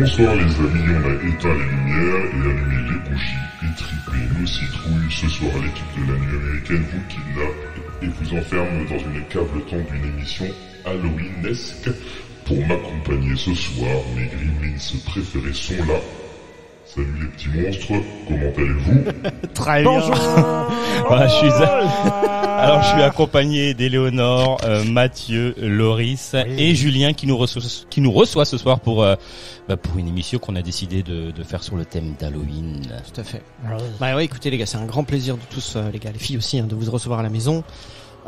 Bonsoir les amis, on a éteint les lumières et allumé les bougies et tripé nos citrouilles. Ce soir l'équipe de la nuit américaine vous kidnappe et vous enferme dans une cave le temps d'une émission Halloweenesque. Pour m'accompagner ce soir, mes gremlins préférés sont là. Salut les petits monstres, comment allez-vous? Très bien. Bonjour. Voilà, je suis accompagné d'Éléonore, Mathieu, Loris et Julien qui nous reçoit ce soir pour une émission qu'on a décidé de faire sur le thème d'Halloween. Tout à fait. Bah ouais, écoutez les gars, c'est un grand plaisir de tous les gars, les filles aussi, de vous recevoir à la maison.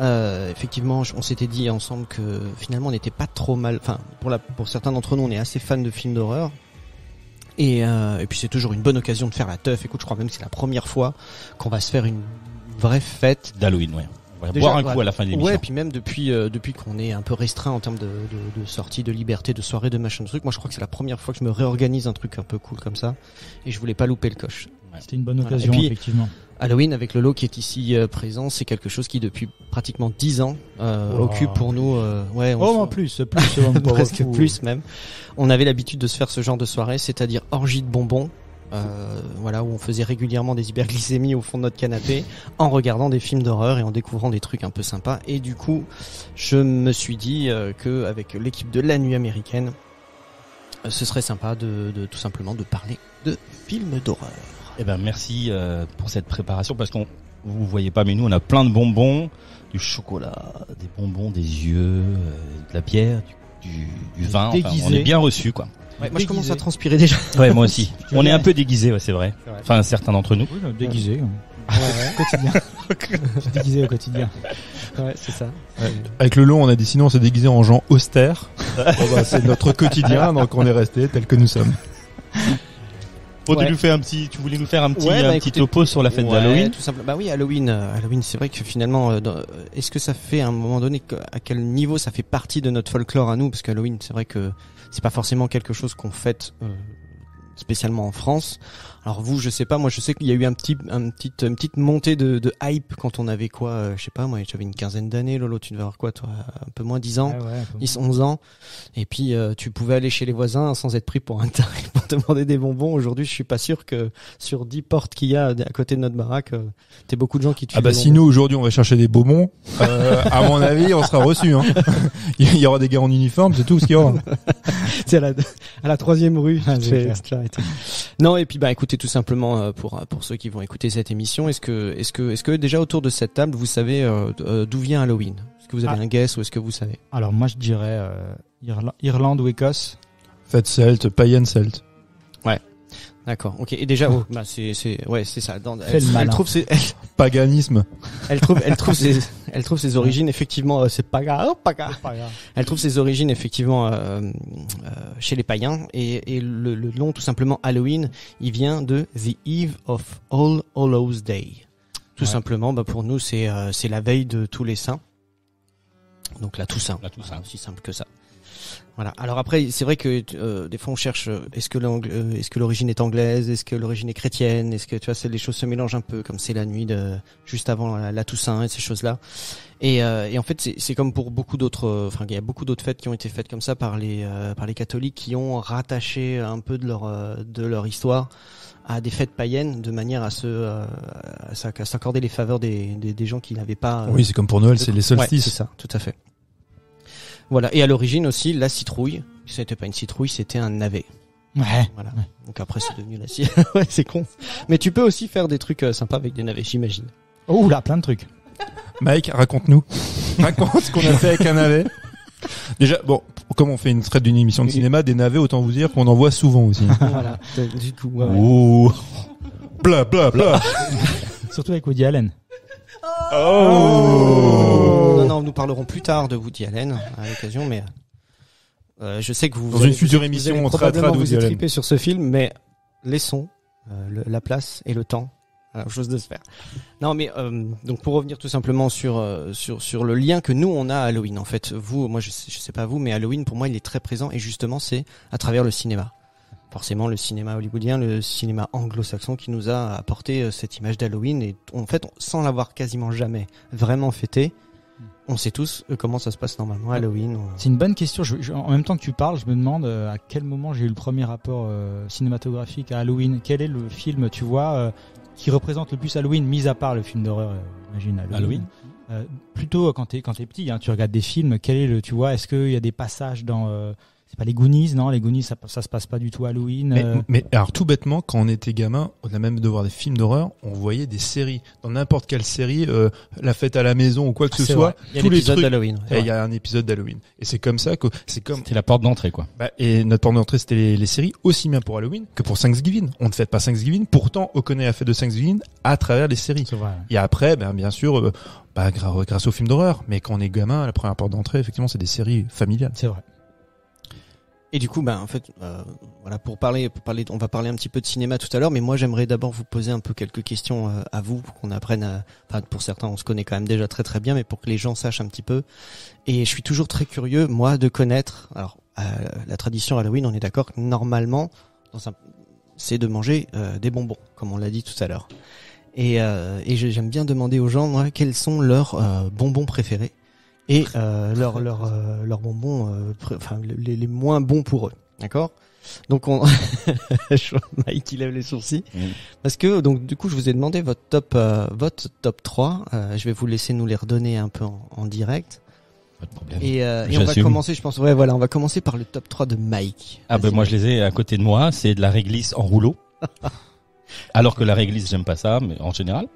Effectivement, on s'était dit ensemble que finalement on n'était pas trop mal. Enfin, pour certains d'entre nous, on est assez fans de films d'horreur. Et puis c'est toujours une bonne occasion de faire la teuf. Écoute, je crois même que c'est la première fois qu'on va se faire une vraie fête d'Halloween, ouais. On va boire un coup à la fin de l'émission. Ouais, puis même depuis qu'on est un peu restreint en termes de sortie, de liberté, de soirée, de machin de truc. Moi, je crois que c'est la première fois que je me réorganise un truc un peu cool comme ça. Et je voulais pas louper le coche. Ouais. C'était une bonne occasion, puis, effectivement. Halloween avec le lot qui est ici présent, c'est quelque chose qui depuis pratiquement 10 ans occupe pour nous. Plus, presque plus même. On avait l'habitude de se faire ce genre de soirée, c'est-à-dire orgie de bonbons. Où on faisait régulièrement des hyperglycémies au fond de notre canapé en regardant des films d'horreur et en découvrant des trucs un peu sympas. Et du coup, je me suis dit que avec l'équipe de la nuit américaine, ce serait sympa de tout simplement de parler de films d'horreur. Eh ben merci pour cette préparation parce qu'on vous voyez pas mais nous on a plein de bonbons, du chocolat, des bonbons, des yeux, de la bière, du vin. Enfin, on est bien reçus quoi. Ouais, moi je commence à transpirer déjà. Ouais, moi aussi. On est un peu déguisés, ouais, c'est vrai. Enfin certains d'entre nous. Oui, déguisés. Au quotidien. Déguisés au quotidien. Ouais, c'est ça. Ouais. Avec le lot, on a décidé, on s'est déguisé en gens austères. C'est notre quotidien, donc on est resté tel que nous sommes. Tu voulais nous faire un petit topo sur la fête d'Halloween. Tout simplement. Bah oui, Halloween, c'est vrai que finalement, est-ce que ça fait à un moment donné, à quel niveau ça fait partie de notre folklore à nous? Parce qu'Halloween, c'est vrai que c'est pas forcément quelque chose qu'on fête spécialement en France. Alors vous, je sais pas, moi je sais qu'il y a eu une petite montée de hype quand on avait je sais pas, moi j'avais une quinzaine d'années, Lolo, tu devais avoir quoi toi, un peu moins 10 ans, 11 ans, et puis tu pouvais aller chez les voisins sans être pris pour un taré pour demander des bonbons. Aujourd'hui, je suis pas sûr que sur 10 portes qu'il y a à côté de notre baraque, t'es beaucoup de gens qui te filent si nous aujourd'hui on va chercher des bonbons, à mon avis, on sera reçus, hein. Il y aura des gars en uniforme, c'est tout ce qu'il y aura. C'est à la 3e rue, Non, et puis écoutez, tout simplement pour ceux qui vont écouter cette émission, est-ce que déjà autour de cette table vous savez d'où vient Halloween? Est-ce que vous avez un guess ou est-ce que vous savez? Alors moi je dirais Irlande ou Écosse. Fête celte, païenne celte. Ouais. D'accord. OK. Et déjà c'est ça. Elle trouve paganisme. Elle trouve ses origines effectivement c'est paga. Elle trouve ses origines effectivement chez les païens et le nom tout simplement Halloween, il vient de The Eve of All Hallows Day. Tout simplement pour nous c'est la veille de tous les saints. Donc la Toussaint. Aussi simple que ça. Voilà. Alors après, c'est vrai que des fois on cherche est-ce que l'origine est anglaise, est-ce que l'origine est chrétienne, est-ce que tu vois, les choses se mélangent un peu comme c'est la nuit juste avant la Toussaint et ces choses-là. Et en fait, c'est comme pour beaucoup d'autres il y a beaucoup d'autres fêtes qui ont été faites comme ça par les catholiques qui ont rattaché un peu de leur histoire à des fêtes païennes de manière à s'accorder les faveurs des gens qui n'avaient pas Oui, c'est comme pour Noël, c'est les solstices. Ouais, c'est ça, tout à fait. Voilà. Et à l'origine aussi, la citrouille, c'était pas une citrouille, c'était un navet. Ouais. Voilà. Donc après, c'est devenu la citrouille. Ouais, c'est con. Mais tu peux aussi faire des trucs sympas avec des navets, j'imagine. Oh là, plein de trucs. Mike, raconte-nous. Raconte ce qu'on a fait avec un navet. Déjà, comme on fait une traite d'une émission de cinéma, des navets, autant vous dire qu'on en voit souvent aussi. Voilà. Du coup, ouais. Ouh. Bla, bla, bla. Surtout avec Woody Allen. Non, nous parlerons plus tard de Woody Allen à l'occasion, mais je sais que dans une future émission on traitera de Woody Allen. Vous sur ce film, mais laissons la place et le temps à la chose de se faire. Non, mais donc pour revenir tout simplement sur le lien que nous on a à Halloween. En fait, moi je sais pas vous, mais Halloween pour moi il est très présent et justement c'est à travers le cinéma. Forcément le cinéma hollywoodien, le cinéma anglo-saxon qui nous a apporté cette image d'Halloween et en fait sans l'avoir quasiment jamais vraiment fêté, On sait tous comment ça se passe normalement, Halloween. C'est une bonne question. En même temps que tu parles, je me demande à quel moment j'ai eu le premier rapport cinématographique à Halloween. Quel est le film, tu vois, qui représente le plus Halloween, mis à part le film d'horreur, imagine Halloween. Plutôt quand t'es petit, hein, tu regardes des films. Quel est tu vois, est-ce qu'il y a des passages dans c'est pas les Goonies, non? Les Goonies, ça se passe pas du tout Halloween. Mais alors tout bêtement, quand on était gamin, au-delà même de voir des films d'horreur, on voyait des séries. Dans n'importe quelle série, La Fête à la maison ou quoi que ce soit, tous les trucs. d'Halloween. Il y a un épisode d'Halloween. Et c'est comme ça que C'était la porte d'entrée, quoi. Et notre porte d'entrée, c'était les séries, aussi bien pour Halloween que pour Thanksgiving. On ne fête pas Thanksgiving, pourtant on connaît la fête de Thanksgiving à travers les séries. C'est vrai. Et après, bien sûr, grâce aux films d'horreur. Mais quand on est gamin, la première porte d'entrée, effectivement, c'est des séries familiales. C'est vrai. Et du coup, en fait, voilà, pour parler, on va parler un petit peu de cinéma tout à l'heure, mais moi j'aimerais d'abord vous poser un peu quelques questions à vous, pour qu'on apprenne enfin, pour certains, on se connaît quand même déjà très très bien, mais pour que les gens sachent un petit peu. Et je suis toujours très curieux, moi, de connaître, alors, la tradition Halloween, on est d'accord que normalement, c'est de manger des bonbons, comme on l'a dit tout à l'heure. Et j'aime bien demander aux gens, moi, quels sont leurs bonbons préférés. Et leurs bonbons, enfin les moins bons pour eux, d'accord? Donc je vois Mike il lève les sourcils parce que donc du coup je vous ai demandé votre top 3. Je vais vous laisser nous les redonner un peu en direct. Pas de problème. Et on va commencer, je pense. Ouais, voilà, on va commencer par le top 3 de Mike. Ah moi je les ai à côté de moi. C'est de la réglisse en rouleau. Alors que la réglisse j'aime pas ça, mais en général.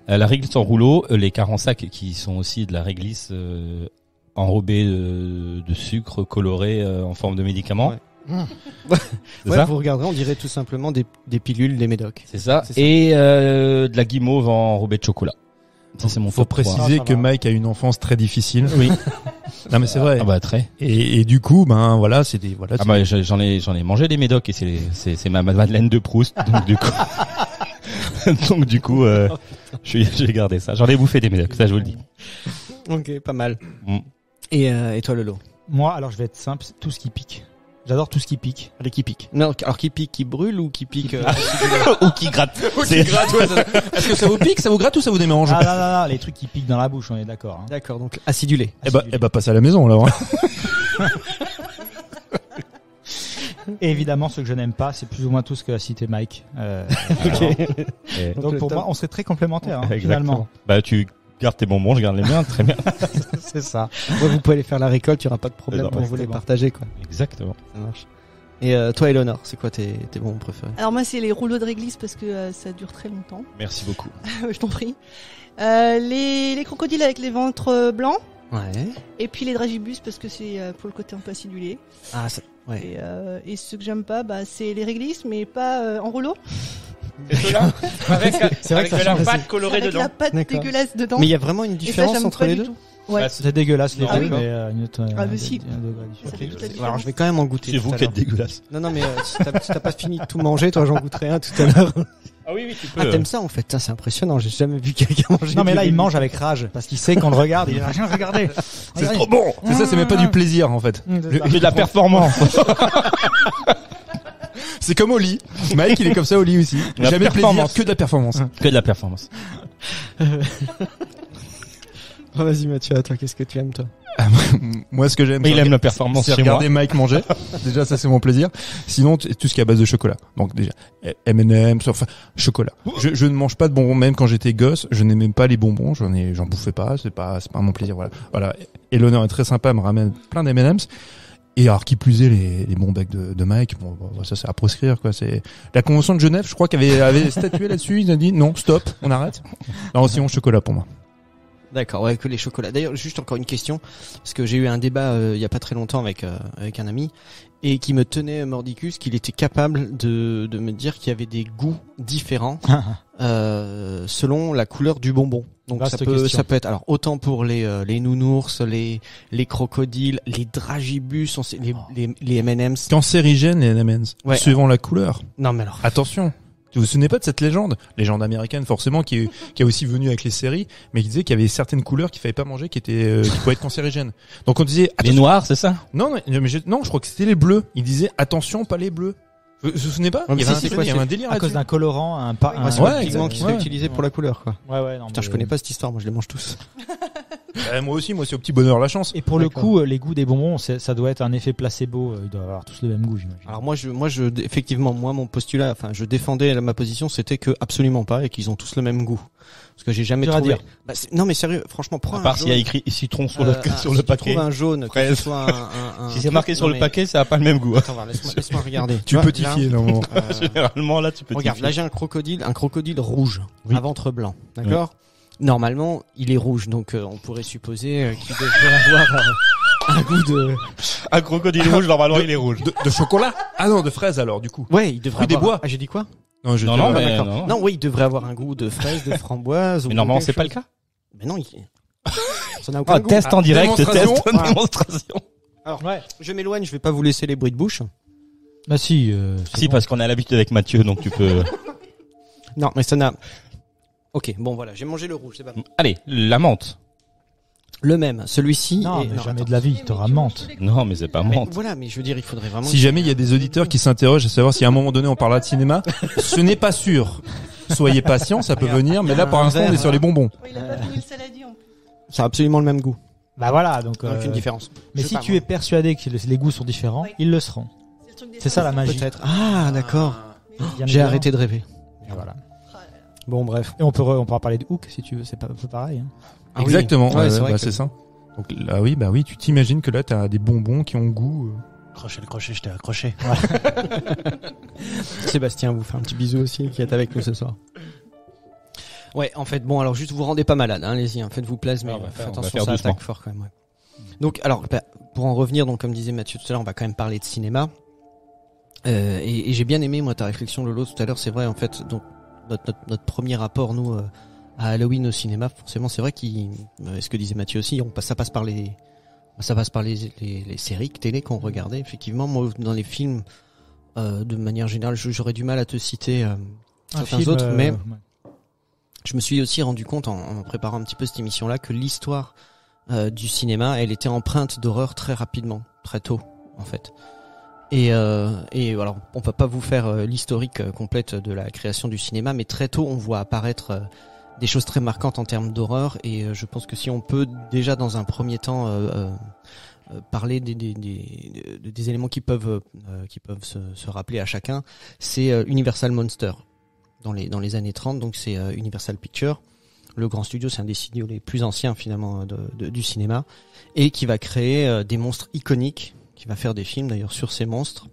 La réglisse en rouleau, les carensacs qui sont aussi de la réglisse enrobée de sucre coloré en forme de médicament. Ouais. C'est Ouais, ça vous regarderez, on dirait tout simplement des pilules, des médocs. C'est ça. C'est ça. Et de la guimauve enrobée de chocolat. Ça c'est mon Faut top 3. préciser que Mike a une enfance très difficile. Oui. Non mais c'est vrai. Ah bah très. Et du coup, voilà, c'est des voilà. Ah bah j'en ai mangé des médocs et c'est ma Madeleine de Proust. Donc du coup j'ai gardé ça. J'en ai bouffé des médocs, ça je vous le dis. Ok, pas mal. Mm. Et toi Lolo? Moi, alors je vais être simple, c'est tout ce qui pique. J'adore tout ce qui pique. Les qui piquent. Non, alors qui pique, qui brûle ou qui pique Ou qui gratte. Est-ce que ça vous pique, ça vous gratte ou ça vous démange? Ah non, les trucs qui piquent dans la bouche, on est d'accord. Hein. D'accord, donc acidulé. Eh bah passe à la maison alors. Et évidemment, ce que je n'aime pas, c'est plus ou moins tout ce que a cité Mike. Et- Donc pour moi, on serait très complémentaires, hein, finalement. Bah tu gardes tes bonbons, je garde les miens, très bien. C'est ça. Ouais, vous pouvez aller faire la récolte, il n'y aura pas de problème Non, pour vous les exactement. partager, quoi. Exactement. Ça marche. Et toi, Eleonore, c'est quoi tes bonbons préférés? Alors moi c'est les rouleaux de réglisse parce que ça dure très longtemps. Merci beaucoup. Je t'en prie. Les crocodiles avec les ventres blancs Ouais. et puis les dragibus parce que c'est pour le côté un peu acidulé. Ah, ça, ouais. Et ce que j'aime pas, c'est les réglisses mais pas en rouleau. Avec C'est vrai que ça change aussi. pâte colorée Avec dedans. la pâte D'accord. dégueulasse dedans. Mais il y a vraiment une Et ça différence j'aime entre pas les du deux? tout. Ouais. Bah, C'est dégueulasse les Ah deux, oui. mais une autre, Ah, mais si. un degré différent. Ça fait toute la Alors, différence. je vais quand même en goûter. C'est tout vous à qui êtes l'heure. dégueulasse. Non, mais si t'as pas fini de tout manger, toi, j'en goûterai un tout à l'heure. Ah oui, tu Ah, t'aimes ça, en fait? Ça, c'est impressionnant. J'ai jamais vu quelqu'un manger. Non mais du là il réglisse. mange avec rage parce qu'il sait qu'on le regarde. Il dit regardez. C'est trop bon. C'est ça, c'est même pas du plaisir en fait. J'ai de la performance. C'est comme au lit. Mike, il est comme ça au lit aussi. La Jamais de plaisir, performance. que de la performance. Que de la performance. Oh, vas-y, Mathieu, à toi, qu'est-ce que tu aimes, toi? Moi, ce que j'aime, Mais il c'est aime la performance c'est chez moi. regarder Mike manger. Déjà, ça, c'est mon plaisir. Sinon, tout ce qui est à base de chocolat. Donc, déjà, M&M's, enfin, chocolat. Je ne mange pas de bonbons, même quand j'étais gosse. Je n'aimais même pas les bonbons. J'en bouffais pas. C'est pas mon plaisir. Voilà. Et l'honneur est très sympa, elle me ramène plein d'M&M's. Et alors, qui plus est, les bons becs de Mike, bon, ça, c'est à proscrire, quoi. C'est la Convention de Genève, je crois, avait statué là-dessus. Ils ont dit, non, stop, on arrête. Non, sinon, chocolat pour moi. D'accord, ouais, que les chocolats. D'ailleurs, juste encore une question, parce que j'ai eu un débat il y a pas très longtemps avec un ami et qui me tenait mordicus qu'il était capable de me dire qu'il y avait des goûts différents selon la couleur du bonbon. Donc Vaste ça question. peut être alors autant pour les nounours, les crocodiles, les dragibus, les M&M's. Cancérigène, les M&M's. Ouais. Suivant la couleur. Non mais alors Attention. Vous vous souvenez pas de cette légende américaine forcément qui est aussi venue avec les séries, mais qui disait qu'il y avait certaines couleurs qu'il fallait pas manger qui pouvaient être cancérigènes. Donc on disait Les attention. noirs, c'est ça? Non, je crois que c'était les bleus. Il disait attention, pas les bleus. Vous vous souvenez pas? Ouais, Il y avait si, il y avait un délire À cause là-dessus. d'un colorant, c'est ouais, le pigment qui se fait ouais. utiliser pour la couleur quoi. Ouais, non. Putain, je connais pas cette histoire, moi je les mange tous. Moi aussi, c'est au petit bonheur la chance. Et pour le coup, les goûts des bonbons, ça doit être un effet placebo. Ils doivent avoir tous le même goût, j'imagine. Alors effectivement, mon postulat, enfin, je défendais ma position, c'était que absolument pas et qu'ils ont tous le même goût. Parce que j'ai jamais Dur à trouvé. dire. Non mais sérieux, franchement, prends À un part s'il y a jaune, écrit citron sur le si tu paquet. trouves un jaune, que ce Fraise. soit un Si c'est marqué sur le paquet, ça a pas le même goût. Attends, laisse-moi regarder. Tu vois, peux t'y fier, non? Généralement, là, tu peux Regarde, t'y là fier. j'ai un crocodile rouge, Oui. à ventre blanc, d'accord. Normalement, il est rouge, donc on pourrait supposer qu'il devrait avoir un goût de. Un crocodile rouge, normalement, il est rouge. De chocolat? Ah non, de fraise alors, du coup. Ouais, il devrait Fruit des avoir. bois. Ah, j'ai dit quoi? Non, je Non, te- non, Ah, mais d'accord. non. Non, oui, il devrait avoir un goût de fraise, de framboise. Mais ou normalement, quelque c'est pas le chose. cas. Mais non, ça n'a aucun Ah, goût. test en direct, démonstration. test en démonstration. Alors, Ouais. je m'éloigne, je vais pas vous laisser les bruits de bouche. Bah si. c'est Si, bon. parce qu'on a l'habitude avec Mathieu, donc tu peux. Non, mais ça n'a. Ok, bon voilà, j'ai mangé le rouge, c'est pas bon. Allez, la menthe. Le même, celui-ci. Non, est- mais jamais attends. de la vie, t'auras menthe. Non, mais c'est pas Mais menthe. voilà, mais je veux dire, il faudrait vraiment. Si jamais il y a des auditeurs qui s'interrogent à savoir si à un moment donné on parlera de cinéma, ce n'est pas sûr. Soyez patients, ça peut venir, mais là pour Un l'instant on est verre. sur les bonbons. Oh, il a pas fini le saladier en plus. Ça a absolument le même goût. Bah voilà, donc. Aucune différence. Mais Je si sais tu pas, es persuadé que les goûts sont différents, Oui. ils le seront. C'est le truc des C'est ça la Français. magie. Peut-être. Ah, d'accord. Bien J'ai évidemment. arrêté de rêver. Et voilà. Ah, là, là. Bon, bref. Et on pourra parler de Hook si tu veux, c'est pas un peu pareil. Hein. Ah oui. Exactement, Ouais, ouais, c'est vrai bah, que- c'est ça. Donc là oui, tu t'imagines que là t'as des bonbons qui ont goût. Crochet le crochet, je t'ai accroché. Sébastien vous fait un petit bisou aussi, qui est avec nous ce soir. Ouais, en fait, bon, alors juste vous rendez pas malade, hein, allez-y, hein, faites-vous plaisir, mais on va faites faire attention, ça doucement. attaque fort quand même. Ouais. Donc, alors, bah, pour en revenir, donc comme disait Mathieu tout à l'heure, on va quand même parler de cinéma. Et j'ai bien aimé moi ta réflexion Lolo tout à l'heure, c'est vrai en fait, donc notre premier rapport nous à Halloween au cinéma, forcément, c'est vrai qu'il, ce que disait Mathieu aussi, ça passe par les séries télé qu'on regardait. Effectivement, moi dans les films, de manière générale, j'aurais du mal à te citer certains autres, mais ouais. je me suis aussi rendu compte en préparant un petit peu cette émission-là que l'histoire du cinéma, elle était empreinte d'horreur très rapidement, très tôt, en fait. Et alors, on va pas vous faire l'historique complète de la création du cinéma, mais très tôt, on voit apparaître des choses très marquantes en termes d'horreur. Et je pense que si on peut déjà, dans un premier temps, parler des éléments qui peuvent se rappeler à chacun, c'est Universal Monster dans les années 30. Donc c'est Universal Pictures, le grand studio, c'est un des studios les plus anciens finalement du cinéma, et qui va créer des monstres iconiques, qui va faire des films d'ailleurs sur ces monstres,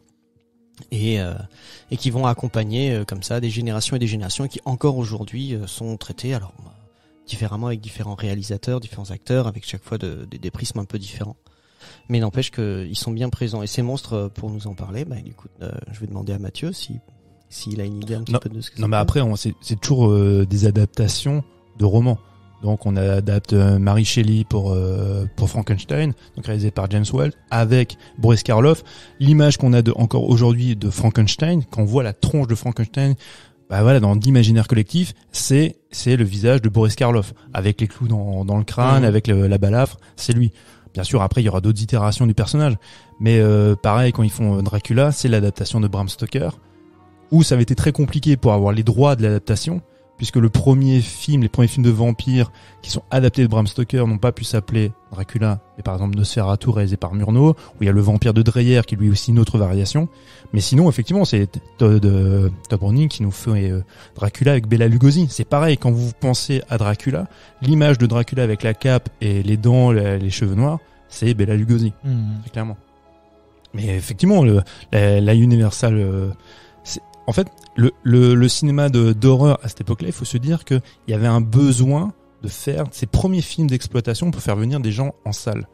et qui vont accompagner comme ça des générations et des générations, et qui encore aujourd'hui sont traités alors différemment avec différents réalisateurs, différents acteurs, avec chaque fois des prismes un peu différents. Mais n'empêche qu'ils sont bien présents. Et ces monstres, pour nous en parler, bah, écoute, je vais demander à Mathieu s'il a une idée un petit peu de ce que Non mais c'est. après c'est toujours des adaptations de romans. Donc on adapte Mary Shelley pour Frankenstein, donc réalisé par James Whale, avec Boris Karloff. L'image qu'on a encore aujourd'hui de Frankenstein, quand on voit la tronche de Frankenstein, bah voilà, dans l'imaginaire collectif, c'est le visage de Boris Karloff, avec les clous dans le crâne, avec la balafre, c'est lui. Bien sûr, après il y aura d'autres itérations du personnage, mais pareil quand ils font Dracula, c'est l'adaptation de Bram Stoker, où ça avait été très compliqué pour avoir les droits de l'adaptation, puisque les premiers films de vampires qui sont adaptés de Bram Stoker n'ont pas pu s'appeler Dracula, mais par exemple Nosferatu réalisé par Murnau, où il y a le vampire de Dreyer qui lui est aussi une autre variation. Mais sinon, effectivement, c'est Todd Browning qui nous fait Dracula avec Bela Lugosi. C'est pareil, quand vous pensez à Dracula, l'image de Dracula avec la cape et les dents, les cheveux noirs, c'est Bela Lugosi, très clairement. Mais effectivement, la Universal... en fait, le cinéma d'horreur à cette époque-là, il faut se dire qu'il y avait un besoin de faire ces premiers films d'exploitation pour faire venir des gens en salle.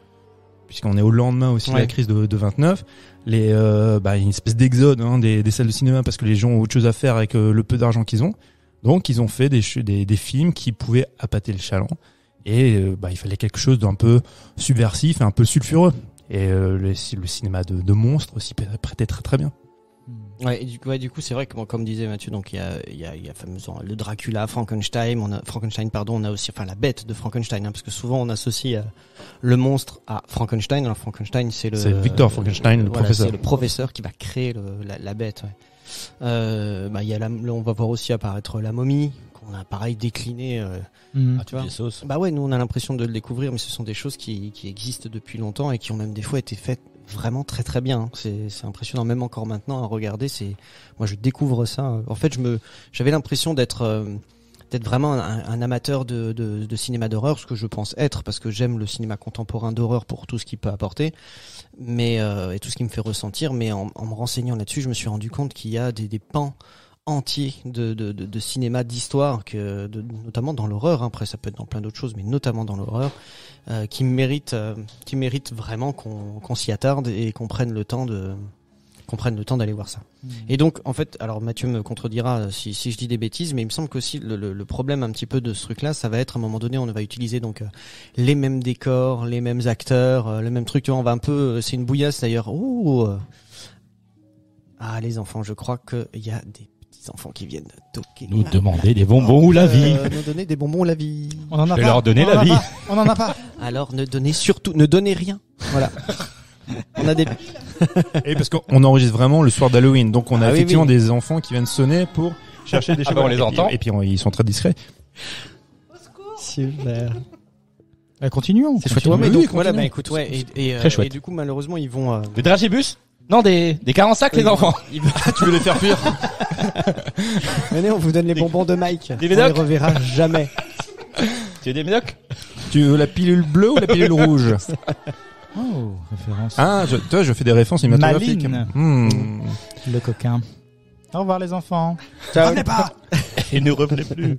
Puisqu'on est au lendemain aussi de la crise de 29, il y a une espèce d'exode des salles de cinéma parce que les gens ont autre chose à faire avec le peu d'argent qu'ils ont. Donc ils ont fait des films qui pouvaient appâter le chaland. Et il fallait quelque chose d'un peu subversif et un peu sulfureux. Et le cinéma de monstres s'y prêtait très très bien. Ouais, du coup, c'est vrai que comme disait Mathieu, donc il y a fameusement le Dracula, Frankenstein, on a aussi, enfin la bête de Frankenstein, parce que souvent on associe le monstre à Frankenstein. Alors Frankenstein, c'est Victor Frankenstein, le professeur. C'est le professeur qui va créer la bête. Ouais. Il y a on va voir aussi apparaître la momie, on a pareil décliné. Ah, tu vois. les sauces. Bah ouais, nous on a l'impression de le découvrir, mais ce sont des choses qui existent depuis longtemps et qui ont même des fois été faites vraiment très très bien. Hein. C'est impressionnant, même encore maintenant à regarder. Moi je découvre ça. En fait, j'avais l'impression d'être vraiment un amateur de cinéma d'horreur, ce que je pense être, parce que j'aime le cinéma contemporain d'horreur pour tout ce qu'il peut apporter, mais et tout ce qui me fait ressentir. Mais en me renseignant là-dessus, je me suis rendu compte qu'il y a des pans entiers de cinéma, d'histoire, notamment dans l'horreur. Hein. Après, ça peut être dans plein d'autres choses, mais notamment dans l'horreur, qui méritent vraiment qu'on s'y attarde et qu'on prenne le temps d'aller voir ça. Et donc, en fait, alors Mathieu me contredira si je dis des bêtises, mais il me semble qu'aussi le problème un petit peu de ce truc-là, ça va être à un moment donné, on va utiliser donc les mêmes décors, les mêmes acteurs, les mêmes trucs. Tu vois, on va un peu, c'est une bouillasse d'ailleurs. Ah, les enfants, je crois qu'il y a des petits enfants qui viennent toquer. Nous demander des bonbons ou la vie. Nous donner des bonbons ou la vie. On en a Je vais pas. leur donner la vie. On en a pas. Alors ne donnez rien. Voilà. On a des. Et parce qu'on enregistre vraiment le soir d'Halloween, donc on a Ah oui, effectivement oui. des enfants qui viennent sonner pour chercher des Ah bah, chocolats. on les entend. Et puis ils sont très discrets. Super. Continuons. C'est chouette. Continuons. Ouais, mais Oui, donc voilà, continue. bah écoute, ouais, Très chouette. et du coup malheureusement ils vont. Des dragibus? Non, des carensacs, les enfants. Tu veux les faire fuir? Venez, on vous donne les bonbons de Mike. Des On les médocs reverra jamais. Tu veux des médocs? Tu veux la pilule bleue ou la pilule rouge? Oh, référence. Ah, toi, je fais des références cinématographiques. Maline. Le coquin. Au revoir les enfants. Ciao. Et ne revenez plus.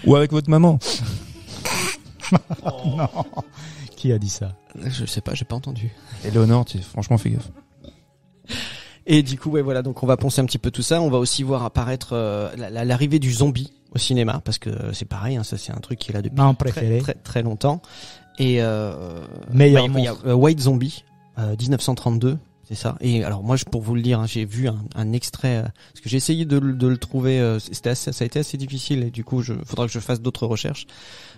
Ou avec votre maman. Non. Qui a dit ça? Je sais pas, j'ai pas entendu. Éléonore, franchement, fais gaffe. Et du coup, ouais, voilà, donc on va poncer un petit peu tout ça. On va aussi voir apparaître l'arrivée du zombie au cinéma, parce que c'est pareil, hein, ça c'est un truc qui est là depuis Non, très, préféré. très très longtemps. Et Meilleur il y a White Zombie, 1932, c'est ça. Et alors moi, pour vous le dire, hein, j'ai vu un extrait, parce que j'ai essayé de le trouver, ça a été assez difficile, et du coup, faudra que je fasse d'autres recherches.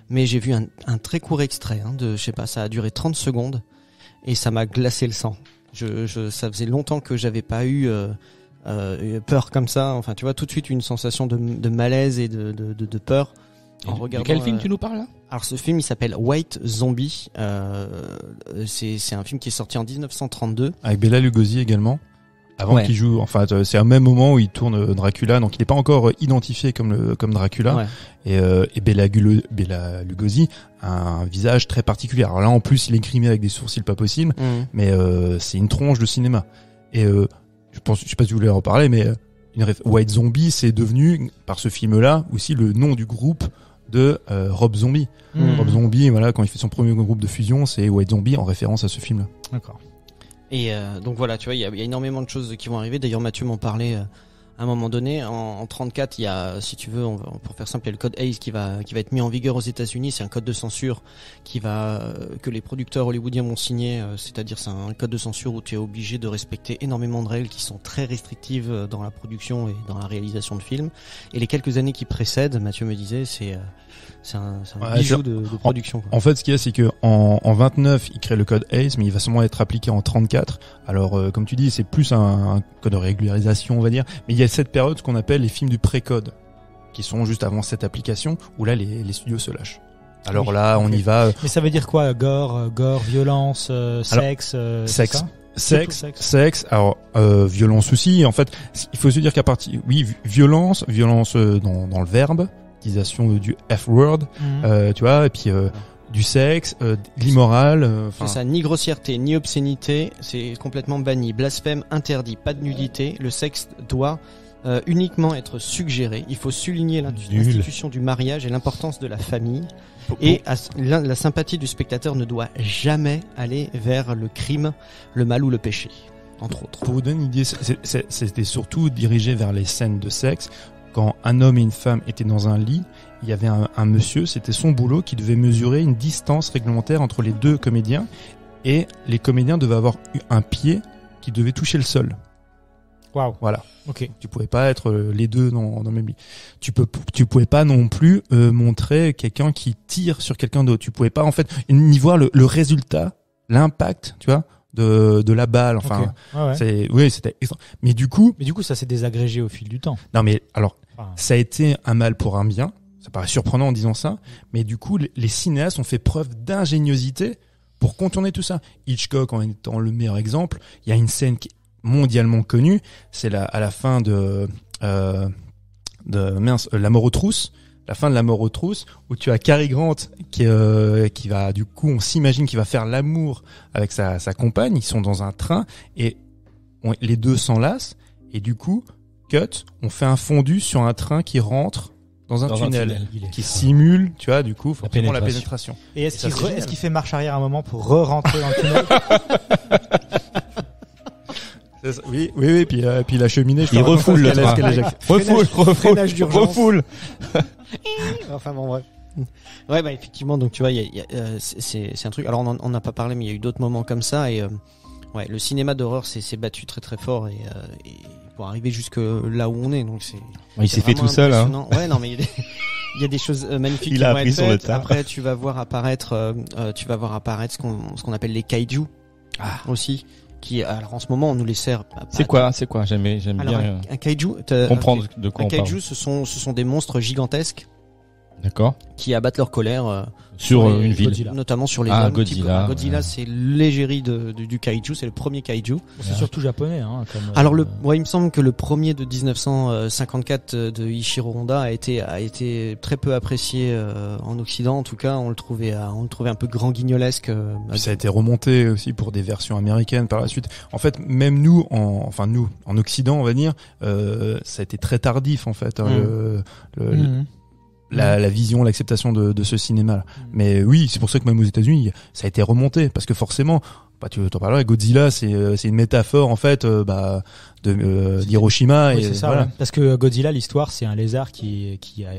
Mais j'ai vu un très court extrait, hein, je sais pas, ça a duré 30 secondes, et ça m'a glacé le sang. Ça faisait longtemps que j'avais pas eu peur comme ça. Enfin, tu vois, tout de suite une sensation de malaise et de peur en regardant. De quel film tu nous parles là? Alors ce film il s'appelle White Zombie. C'est un film qui est sorti en 1932. Avec Bela Lugosi également. Avant Ouais. qu'il joue, enfin, c'est au même moment où il tourne Dracula, donc il n'est pas encore identifié comme Dracula. Ouais. Et Bela Lugosi a un visage très particulier. Alors là, en plus, il est grimé avec des sourcils pas possibles, mais c'est une tronche de cinéma. Et je sais pas si vous voulez en parler, mais White Zombie, c'est devenu par ce film-là aussi le nom du groupe de Rob Zombie. Rob Zombie, voilà, quand il fait son premier groupe de fusion, c'est White Zombie en référence à ce film-là. D'accord. Et donc voilà, tu vois, il y a énormément de choses qui vont arriver. D'ailleurs, Mathieu m'en parlait à un moment donné. En 34, il y a, si tu veux, pour faire simple, il y a le code Hays qui va être mis en vigueur aux États-Unis. C'est un code de censure que les producteurs hollywoodiens vont signer. C'est-à-dire, c'est un code de censure où tu es obligé de respecter énormément de règles qui sont très restrictives dans la production et dans la réalisation de films. Et les quelques années qui précèdent, Mathieu me disait, c'est un Ouais, bijou de production. Quoi. En fait, ce qu'il y a, c'est que en 29, il crée le code Hays, mais il va seulement être appliqué en 34. Alors, comme tu dis, c'est plus un code de régularisation, on va dire. Mais il y a cette période, ce qu'on appelle les films du pré-code, qui sont juste avant cette application, où là, les studios se lâchent. Alors là, on y va. Mais ça veut dire quoi? Gore, violence, sexe, sexe. c'est ça? Sexe, alors violence aussi. En fait, il faut se dire qu'à partir, violence dans le verbe, utilisation du F-word, tu vois, et puis du sexe, l'immoral. C'est ça, ni grossièreté, ni obscénité, c'est complètement banni. Blasphème interdit, pas de nudité. Le sexe doit uniquement être suggéré. Il faut souligner l'institution du mariage et l'importance de la famille. Et la sympathie du spectateur ne doit jamais aller vers le crime, le mal ou le péché, entre autres. Pour vous donner une idée, c'était surtout dirigé vers les scènes de sexe. Quand un homme et une femme étaient dans un lit, il y avait un monsieur, c'était son boulot, qui devait mesurer une distance réglementaire entre les deux comédiens, et les comédiens devaient avoir un pied qui devait toucher le sol. Waouh. Voilà. Ok. Tu pouvais pas être les deux dans le même lit. Tu pouvais pas non plus montrer quelqu'un qui tire sur quelqu'un d'autre. Tu pouvais pas en fait ni voir le résultat, l'impact, tu vois, de la balle. Enfin, Okay. Ouais. c'était extra. Mais du coup, ça s'est désagrégé au fil du temps. non mais alors ça a été un mal pour un bien. Ça paraît surprenant en disant ça, mais du coup, les cinéastes ont fait preuve d'ingéniosité pour contourner tout ça. Hitchcock en étant le meilleur exemple, il y a une scène qui est mondialement connue, c'est à la fin de La mort aux trousses. La fin de La mort aux trousses, où tu as Cary Grant qui va, du coup, on s'imagine qu'il va faire l'amour avec sa compagne. Ils sont dans un train et les deux s'enlacent et du coup, cut, on fait un fondu sur un train qui rentre dans un tunnel qui simule, tu vois, du coup, forcément la pénétration. Et est-ce qu'il fait marche arrière un moment pour re-rentrer dans le tunnel? Oui, puis la cheminée, il refoule le train. Refoule. Enfin bon, bref. Ouais, bah effectivement, donc tu vois, c'est un truc. Alors on n'a pas parlé, mais il y a eu d'autres moments comme ça et ouais, le cinéma d'horreur s'est battu très très fort et pour arriver jusque là où on est, donc c'est. Il s'est fait tout seul, hein. Ouais, non, mais il y a des choses magnifiques. Il a appris sur le tas. Après, tu vas voir apparaître ce qu'on appelle les kaiju aussi. Qui, alors en ce moment, on nous les sert. C'est quoi? J'aime bien un kaiju. Comprendre de quoi on parle. Un kaiju, ce sont des monstres gigantesques. D'accord. Qui abattent leur colère sur une ville, Godzilla. Notamment sur les hommes. Godzilla. Godzilla, c'est l'égérie du kaiju, c'est le premier kaiju. C'est surtout japonais, hein. Alors il me semble que le premier de 1954 de Ishiro Honda a été très peu apprécié en Occident. En tout cas, on le trouvait un peu grand guignolesque. Ça a été remonté aussi pour des versions américaines par la suite. En fait, même nous, en Occident, on va dire, ça a été très tardif en fait. La vision, l'acceptation de ce cinéma. Mais oui, c'est pour ça que même aux États-Unis, ça a été remonté parce que forcément, tu t'en parleras, Godzilla, c'est une métaphore en fait, d'Hiroshima. Oui, c'est ça. Voilà. Ouais. Parce que Godzilla, l'histoire, c'est un lézard qui a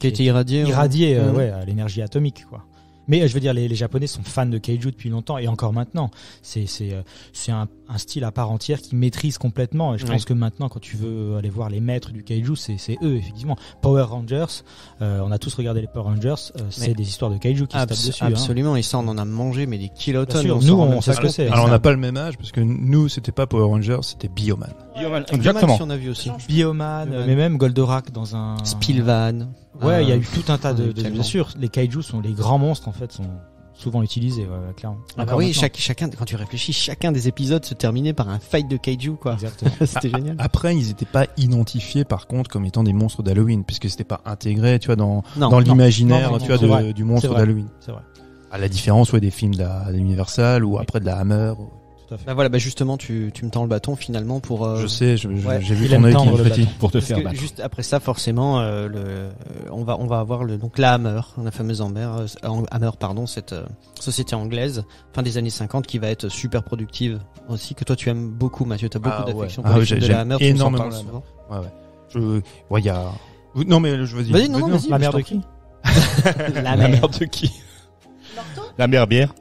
été irradié à l'énergie atomique, quoi. Mais je veux dire, les Japonais sont fans de kaiju depuis longtemps et encore maintenant. C'est un style à part entière qui maîtrise complètement. Et je pense que maintenant, quand tu veux aller voir les maîtres du kaiju, c'est eux effectivement. Power Rangers, on a tous regardé les Power Rangers. C'est des histoires de kaiju qui se tapent dessus. Absolument. Et ça, on en a mangé mais des kilotonnes. Nous, on sait ce que c'est. Alors, on n'a pas le même âge parce que nous, c'était pas Power Rangers, c'était Bioman. Exactement. On a vu aussi. Bioman, mais même Goldorak dans un. Spilvan. Ouais, il y a eu tout un tas de bien sûr. Les kaiju sont les grands monstres en fait, sont souvent utilisés, clairement. Oui, chacun, quand tu réfléchis, chacun des épisodes se terminait par un fight de kaiju, quoi. Exactement. C'était génial. Après, ils étaient pas identifiés, par contre, comme étant des monstres d'Halloween, puisque c'était pas intégré, tu vois, dans l'imaginaire, tu vois, du monstre d'Halloween. C'est vrai. À la différence, des films de l'Universal ou après de la Hammer. Voilà, justement, tu me tends le bâton finalement pour. Je sais, j'ai vu ton œil qui frétille. Pour te faire battre. Juste après ça, forcément, on va avoir la Hammer, la fameuse Hammer, cette société anglaise, fin des années 50, qui va être super productive aussi, que toi tu aimes beaucoup, Mathieu. T'as beaucoup d'affection pour les films de la Hammer. Énormément. Ouais. Il y a. Non mais je veux dire. Vas-y. La mère de qui? La mère de qui? La mère bière.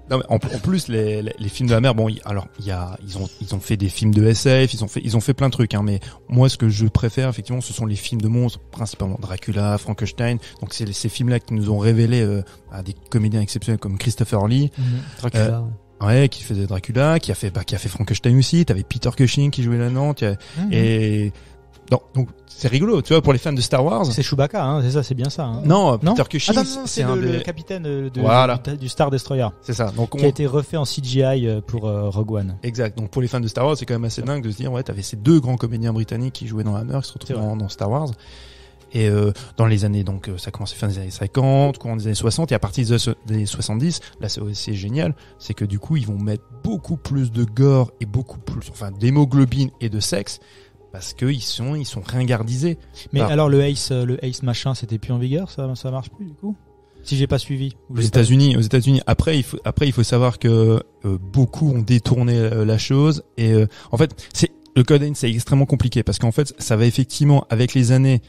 Non, mais en plus les films de la mer, ils ont fait des films de SF, ils ont fait plein de trucs, hein, mais moi ce que je préfère effectivement, ce sont les films de monstres, principalement Dracula, Frankenstein. Donc c'est ces films-là qui nous ont révélé à des comédiens exceptionnels comme Christopher Lee, Dracula. Qui faisait Dracula, qui a fait Frankenstein aussi. T'avais Peter Cushing qui jouait là-dedans, et donc c'est rigolo, tu vois, pour les fans de Star Wars. C'est Chewbacca, hein, c'est ça, c'est bien ça. Hein. Non, Peter Cushing, c'est le capitaine du Star Destroyer. C'est ça. Donc qui a été refait en CGI pour Rogue One. Exact. Donc pour les fans de Star Wars, c'est quand même assez dingue de se dire, t'avais ces deux grands comédiens britanniques qui jouaient dans Hammer, qui se retrouvent dans Star Wars. Et dans les années, donc ça a commencé fin des années 50, courant des années 60, et à partir des années 70, là c'est génial, c'est que du coup ils vont mettre beaucoup plus de gore et beaucoup plus, d'hémoglobine et de sexe. Parce que ils sont ringardisés. Mais alors le Ace machin, c'était plus en vigueur, ça marche plus du coup. Si j'ai pas suivi. Aux États-Unis. Après, il faut savoir que beaucoup ont détourné la chose et en fait, le Code Vein, c'est extrêmement compliqué parce qu'en fait, ça va effectivement avec les années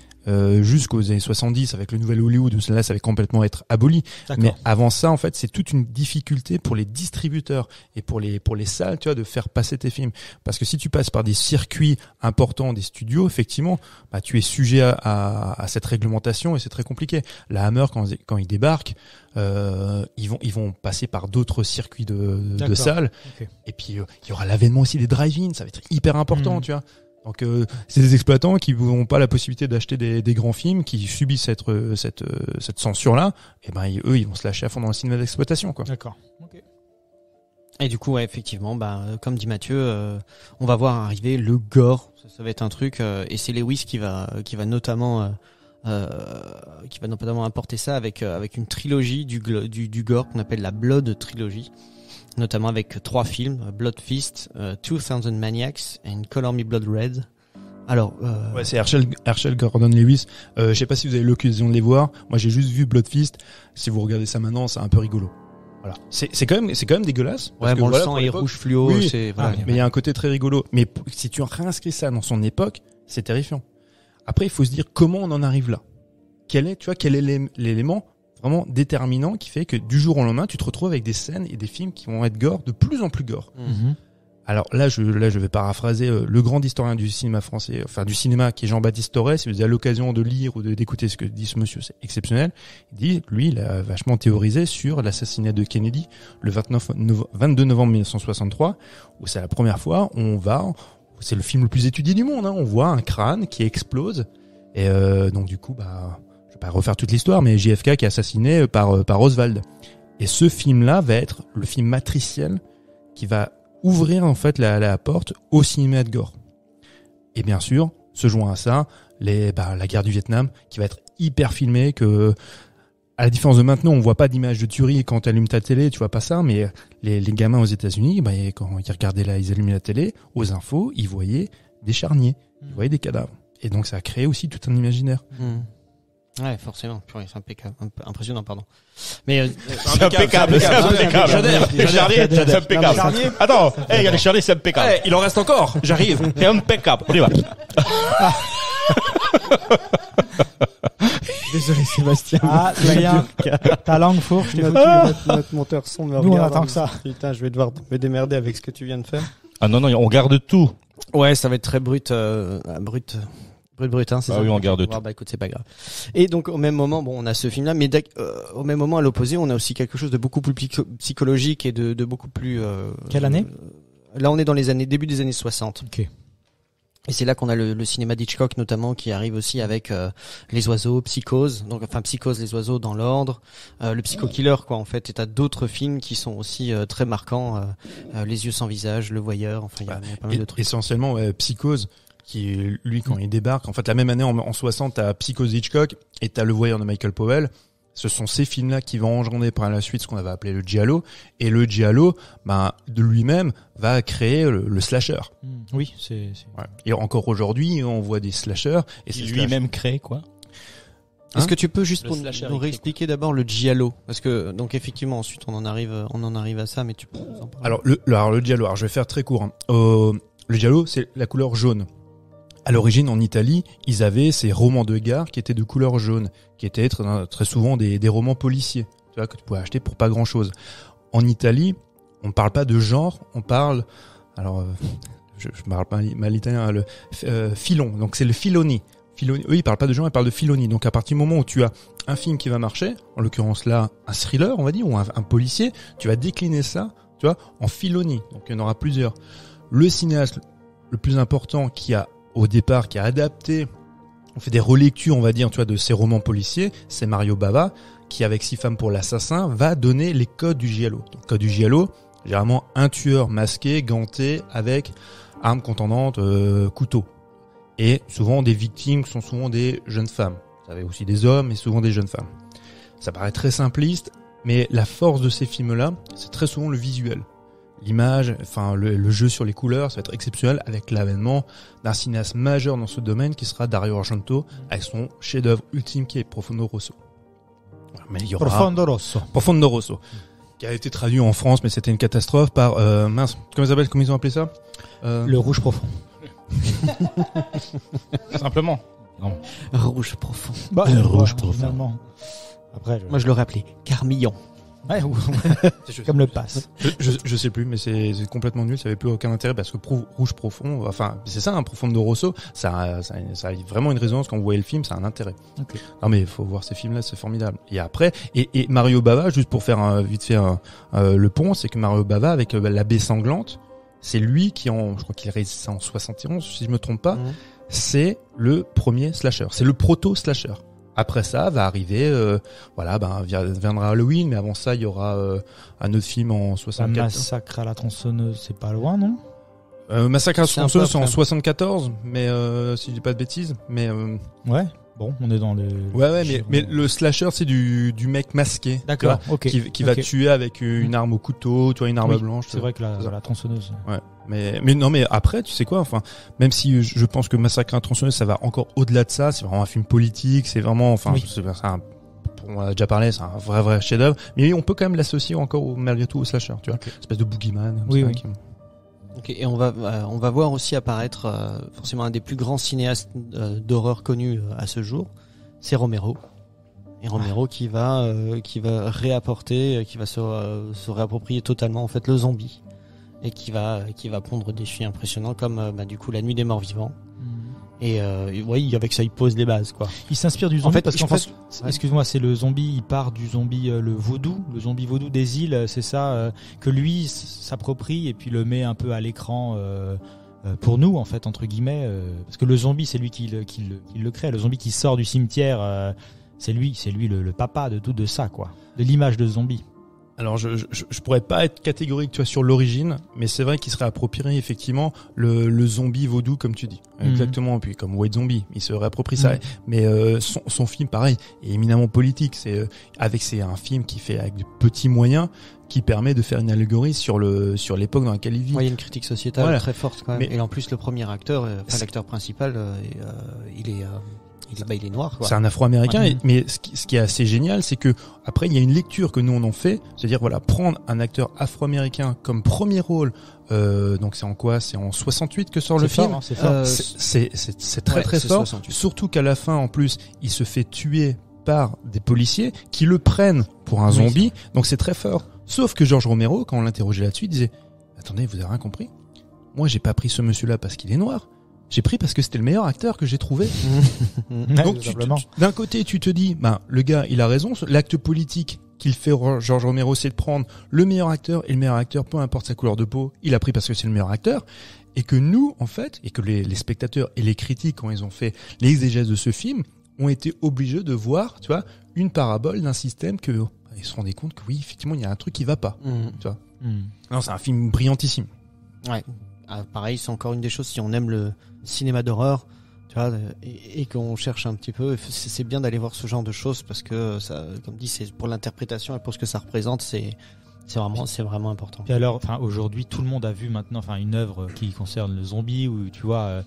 jusqu'aux années 70 avec le nouvel Hollywood où là ça va complètement être aboli. D'accord. Mais avant ça en fait c'est toute une difficulté pour les distributeurs et pour les salles, tu vois, de faire passer tes films parce que si tu passes par des circuits importants des studios effectivement tu es sujet à cette réglementation et c'est très compliqué. La Hammer quand ils débarquent ils vont passer par d'autres circuits de salles. Okay. Et puis il y aura l'avènement aussi des drive-in, ça va être hyper important, tu vois. Donc c'est des exploitants qui n'ont pas la possibilité d'acheter des grands films, qui subissent cette censure-là. Et ben eux, ils vont se lâcher à fond dans le cinéma d'exploitation, quoi. D'accord. Ok. Et du coup, ouais, effectivement, comme dit Mathieu, on va voir arriver le gore. Ça va être un truc, et c'est Lewis qui va notamment apporter ça avec une trilogie du gore qu'on appelle la Blood Trilogy, notamment avec 3 films, Blood Feast, 2000 Maniacs et Color Me Blood Red. Alors, ouais, c'est Herschel Gordon Lewis. Je sais pas si vous avez l'occasion de les voir. Moi, j'ai juste vu Blood Feast. Si vous regardez ça maintenant, c'est un peu rigolo. Voilà. C'est quand même dégueulasse. Ouais, bon, le sang est rouge fluo. Oui. C'est, voilà. Mais il y a un côté très rigolo. Mais si tu réinscris ça dans son époque, c'est terrifiant. Après, il faut se dire comment on en arrive là. Quel est l'élément vraiment déterminant qui fait que du jour au lendemain, tu te retrouves avec des scènes et des films qui vont être gore, de plus en plus gore. Mm-hmm. Alors là, je vais paraphraser le grand historien du cinéma français, enfin du cinéma, qui est Jean-Baptiste Torres. Si vous avez l'occasion de lire ou d'écouter ce que dit ce monsieur, c'est exceptionnel. Il dit, lui, il a vachement théorisé sur l'assassinat de Kennedy le 22 novembre 1963, où c'est la première fois, c'est le film le plus étudié du monde, hein. On voit un crâne qui explose, et donc du coup, je vais pas refaire toute l'histoire, mais JFK qui est assassiné par Oswald. Et ce film-là va être le film matriciel qui va ouvrir en fait la porte au cinéma de gore. Et bien sûr, se joint à ça, la guerre du Vietnam qui va être hyper filmée, que à la différence de maintenant, on voit pas d'image de tuerie quand tu allumes ta télé, tu vois pas ça, mais les gamins aux États-Unis, quand ils regardaient là, ils allumaient la télé, aux infos, ils voyaient des charniers, ils voyaient des cadavres. Et donc ça a créé aussi tout un imaginaire. Ouais, forcément. Purée, c'est impeccable. Impressionnant, pardon. Mais, c'est impeccable. C'est impeccable. Attends, il y a les charniers, c'est impeccable. Il en reste encore. J'arrive. C'est impeccable. On y va. Désolé, Sébastien. Ah, Julien, ta langue fourche, je t'ai foutu. Notre monteur son me Nous, on regarde. attend que ça. Putain, je vais devoir me démerder avec ce que tu viens de faire. Ah non, on garde tout. Ouais, ça va être très brut, hein, c'est ça. Oui, on garde tout. Bah écoute, c'est pas grave. Et donc au même moment, on a ce film-là, mais au même moment, à l'opposé, on a aussi quelque chose de beaucoup plus psychologique et de beaucoup plus. Quelle année ? Là, on est dans début des années 60. Ok. Et c'est là qu'on a le cinéma d'Hitchcock notamment qui arrive aussi avec Les Oiseaux, Psychose, Psychose, Les Oiseaux dans l'ordre, le Psycho-Killer quoi en fait. Et t'as d'autres films qui sont aussi très marquants, Les Yeux sans visage, Le Voyeur, enfin il y a pas mal de trucs. Essentiellement, Psychose, qui lui quand il débarque, en fait la même année en 60, t'as Psychose Hitchcock et t'as Le Voyeur de Michael Powell. Ce sont ces films-là qui vont engendrer par la suite ce qu'on avait appelé le giallo. Et le giallo, de lui-même, va créer le slasher. Oui, c'est... Ouais. Et encore aujourd'hui, on voit des slashers. Et c'est lui-même crée quoi. Est-ce que tu peux juste nous réexpliquer d'abord le giallo? Parce que, donc effectivement, ensuite on en arrive à ça, mais tu peux nous en parler. Alors le giallo, je vais faire très court. Le giallo, c'est la couleur jaune. À l'origine, en Italie, ils avaient ces romans de gare qui étaient de couleur jaune, qui étaient très souvent des romans policiers, tu vois, que tu pouvais acheter pour pas grand-chose. En Italie, on parle pas de genre, on parle, je parle pas mal italien, filon, donc c'est le filoni. Eux, ils parlent pas de genre, ils parlent de filoni. Donc à partir du moment où tu as un film qui va marcher, en l'occurrence là, un thriller, on va dire, ou un policier, tu vas décliner ça, tu vois, en filoni. Donc il y en aura plusieurs. Le cinéaste le plus important qui a adapté, on fait des relectures, on va dire, tu vois, de ces romans policiers, c'est Mario Bava, qui, avec 6 femmes pour l'assassin, va donner les codes du giallo. Donc, code du giallo, généralement, un tueur masqué, ganté, avec arme contendante, couteau. Et souvent, des victimes sont souvent des jeunes femmes. Vous avez aussi des hommes, mais souvent des jeunes femmes. Ça paraît très simpliste, mais la force de ces films-là, c'est très souvent le visuel. L'image, le jeu sur les couleurs, ça va être exceptionnel avec l'avènement d'un cinéaste majeur dans ce domaine qui sera Dario Argento avec son chef-d'œuvre ultime qui est Profondo Rosso. Mais il y aura Profondo Rosso, qui a été traduit en France, mais c'était une catastrophe par comment ils ont appelé ça Le rouge profond. Simplement. Non. Rouge profond. Rouge profond. Après, moi je l'aurais appelé Carmillon. Ouais, comme le passe. Je sais plus, mais c'est complètement nul, ça avait plus aucun intérêt parce que rouge profond, c'est ça, un Profondo Rosso, ça a vraiment une résonance quand vous voyez le film, ça a un intérêt. Okay. Non mais il faut voir ces films-là, c'est formidable. Et après, et Mario Bava, juste pour faire vite fait le pont, c'est que Mario Bava avec La Baie sanglante, C'est lui qui je crois qu'il réalise ça en 71, si je me trompe pas. C'est le premier slasher. C'est le proto-slasher. Après ça, va arriver, viendra Halloween, mais avant ça, il y aura un autre film en 64. Massacre à la tronçonneuse, c'est pas loin, non? Massacre à la tronçonneuse, c'est en 74, mais si je dis pas de bêtises, mais ouais. Bon, on est dans le. Ouais, mais le slasher, c'est du mec masqué. D'accord. Ok. Qui va tuer avec une arme au couteau, tu vois, une arme blanche. C'est vrai que la tronçonneuse. Ouais. Mais après, tu sais quoi, enfin, même si je pense que Massacre à la tronçonneuse, ça va encore au-delà de ça, c'est vraiment un film politique, c'est vraiment, enfin, on a déjà parlé, c'est un vrai chef-d'œuvre, mais on peut quand même l'associer encore malgré tout au slasher, tu vois, espèce de boogeyman. Oui. Okay, et on va voir aussi apparaître forcément un des plus grands cinéastes d'horreur connus à ce jour, c'est Romero. Et Romero qui va réapporter, qui va se réapproprier totalement en fait le zombie et qui va pondre des films impressionnants comme du coup La Nuit des Morts Vivants. Et oui, avec ça il pose les bases quoi. Il s'inspire du zombie excuse-moi, c'est le zombie, il part du zombie le zombie vaudou des îles, c'est ça que lui s'approprie et puis le met un peu à l'écran pour nous en fait entre guillemets parce que le zombie c'est lui qui le crée, le zombie qui sort du cimetière c'est lui le papa de tout de ça quoi, de l'image de zombie. Alors je pourrais pas être catégorique tu vois sur l'origine, mais c'est vrai qu'il serait approprié effectivement le zombie vaudou comme tu dis. Exactement, puis comme White Zombie, il se réapproprie ça. Mais son film pareil est éminemment politique, c'est un film qui fait avec de petits moyens qui permet de faire une allégorie sur l'époque dans laquelle il vit. Il y a une critique sociétale très forte quand même. Et en plus le premier acteur, l'acteur principal il est noir quoi. C'est un Afro-américain, mais ce qui est assez génial, c'est que après il y a une lecture que nous on en fait, c'est-à-dire voilà, prendre un acteur afro-américain comme premier rôle, donc c'est en quoi? C'est en 68 que sort le film. C'est fort. C'est très fort. 68. Surtout qu'à la fin en plus, il se fait tuer par des policiers qui le prennent pour un zombie, donc c'est très fort. Sauf que George Romero, quand on l'interrogeait là-dessus, il disait attendez, vous avez rien compris? Moi j'ai pas pris ce monsieur-là parce qu'il est noir. J'ai pris parce que c'était le meilleur acteur que j'ai trouvé. Donc d'un côté tu te dis le gars il a raison, l'acte politique qu'il fait George Romero c'est de prendre le meilleur acteur, et le meilleur acteur peu importe sa couleur de peau, il a pris parce que c'est le meilleur acteur, et que nous en fait, et que les spectateurs et les critiques quand ils ont fait l'exégèse de ce film ont été obligés de voir, tu vois, une parabole d'un système que ils se rendaient compte que oui effectivement il y a un truc qui va pas, tu vois. Non, c'est un film brillantissime. Ouais. Pareil, c'est encore une des choses, si on aime le cinéma d'horreur, tu vois, et qu'on cherche un petit peu, c'est bien d'aller voir ce genre de choses parce que ça, comme dit, c'est pour l'interprétation et pour ce que ça représente, c'est vraiment important. Et alors, aujourd'hui, tout le monde a vu maintenant, une œuvre qui concerne le zombie où tu vois,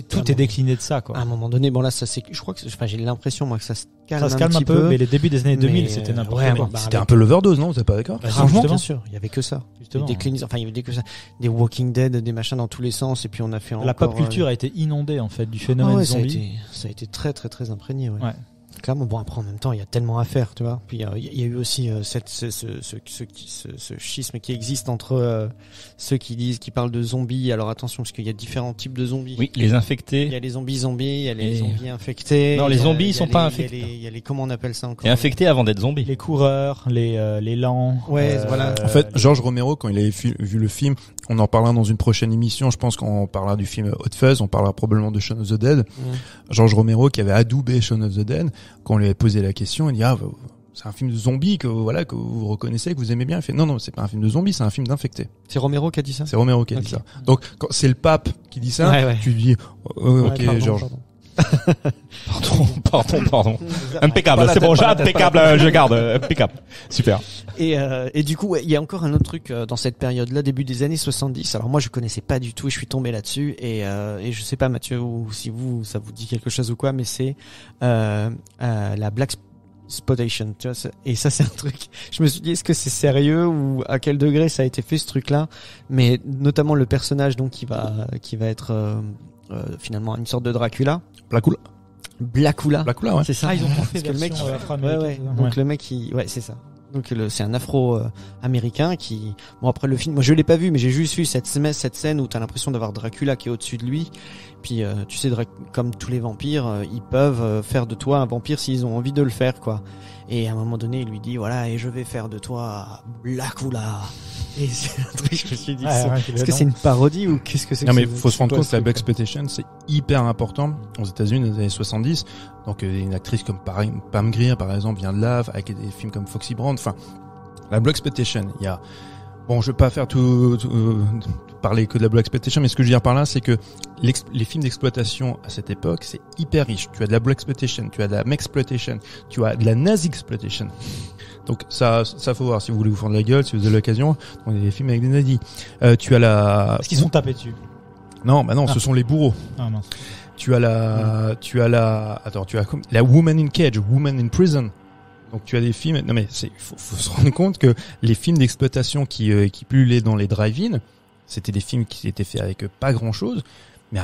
tout est décliné de ça, quoi. À un moment donné, bon là, je crois que, j'ai l'impression moi que ça se calme un peu, mais les débuts des années 2000, c'était n'importe quoi. C'était un peu l'overdose, non? Vous êtes pas d'accord? Franchement, bien sûr, il y avait que ça. Justement. Il y avait que ça. Des Walking Dead, des machins dans tous les sens, et puis on a fait la pop culture a été inondée, en fait, du phénomène zombie. Ça a été très, très, très imprégné, ouais. clairement. Bon, après, en même temps, il y a tellement à faire, tu vois. Puis il y a eu aussi ce schisme qui existe entre ceux qui parlent de zombies. Alors attention, parce qu'il y a différents types de zombies. Oui, les infectés. Il y a les zombies, il y a les zombies infectés. Non, les zombies, ils sont pas infectés. Il y a les comment on appelle ça encore? Et infectés avant d'être zombies. Les coureurs, les lents. Ouais, voilà. En fait, George Romero, quand il avait vu le film, on en parlera dans une prochaine émission. Je pense qu'on parlera du film Hot Fuzz, on parlera probablement de Shaun of the Dead. George Romero, qui avait adoubé Shaun of the Dead, quand on lui avait posé la question, il dit c'est un film de zombies que vous reconnaissez, que vous aimez bien. Il fait non, c'est pas un film de zombies, c'est un film d'infectés. C'est Romero qui a dit ça. C'est Romero qui a dit ça. Donc quand c'est le pape qui dit ça, tu dis ok, pardon, George. Pardon. Impeccable, c'est bon, impeccable, je garde, impeccable. Super. Et du coup, il y a encore un autre truc dans cette période-là, début des années 70. Alors moi, je connaissais pas du tout, et je suis tombé là-dessus. Et je sais pas, Mathieu, ou si ça vous dit quelque chose ou quoi, mais c'est la Black Spotation, tu vois. Et ça, c'est un truc. Je me suis dit, est-ce que c'est sérieux ou à quel degré ça a été fait ce truc-là? Mais notamment le personnage donc qui va être finalement une sorte de Dracula. Blackula, ouais. C'est ça. Ils ont fait le mec, afro-américain. Donc le mec c'est ça. Donc c'est un afro-américain qui, bon après le film, moi je l'ai pas vu, mais j'ai juste vu cette scène où t'as l'impression d'avoir Dracula qui est au-dessus de lui. Puis tu sais, comme tous les vampires, ils peuvent faire de toi un vampire s'ils ont envie de le faire, quoi. Et à un moment donné, il lui dit voilà, et je vais faire de toi Blackula. Et c'est un truc, je me suis dit, Ouais, est-ce que c'est une parodie ou qu'est-ce que c'est? Non, mais que faut se rendre quoi, compte ce que la truc, Black Exploitation, c'est hyper important aux États-Unis dans les années 70. Donc, une actrice comme Pam Grier, par exemple, vient de là, avec des films comme Foxy Brown. Enfin, la Black Exploitation, il y a, bon, je vais pas faire parler que de la Black Exploitation, mais ce que je veux dire par là, c'est que les films d'exploitation à cette époque, c'est hyper riche. Tu as de la Black Exploitation, tu as de la Mexploitation, tu as de la Nazi Exploitation. Donc ça faut voir si vous voulez vous fendre la gueule, si vous avez l'occasion. On a des films avec des nazis. Tu as la. Est-ce qu'ils sont tapés dessus? Non, bah non, ce sont les bourreaux. Ah mince. Tu as la Woman in Cage, Woman in Prison. Donc tu as des films. Non mais faut se rendre compte que les films d'exploitation qui pullulaient dans les drive-in, c'était des films qui étaient faits avec pas grand chose, mais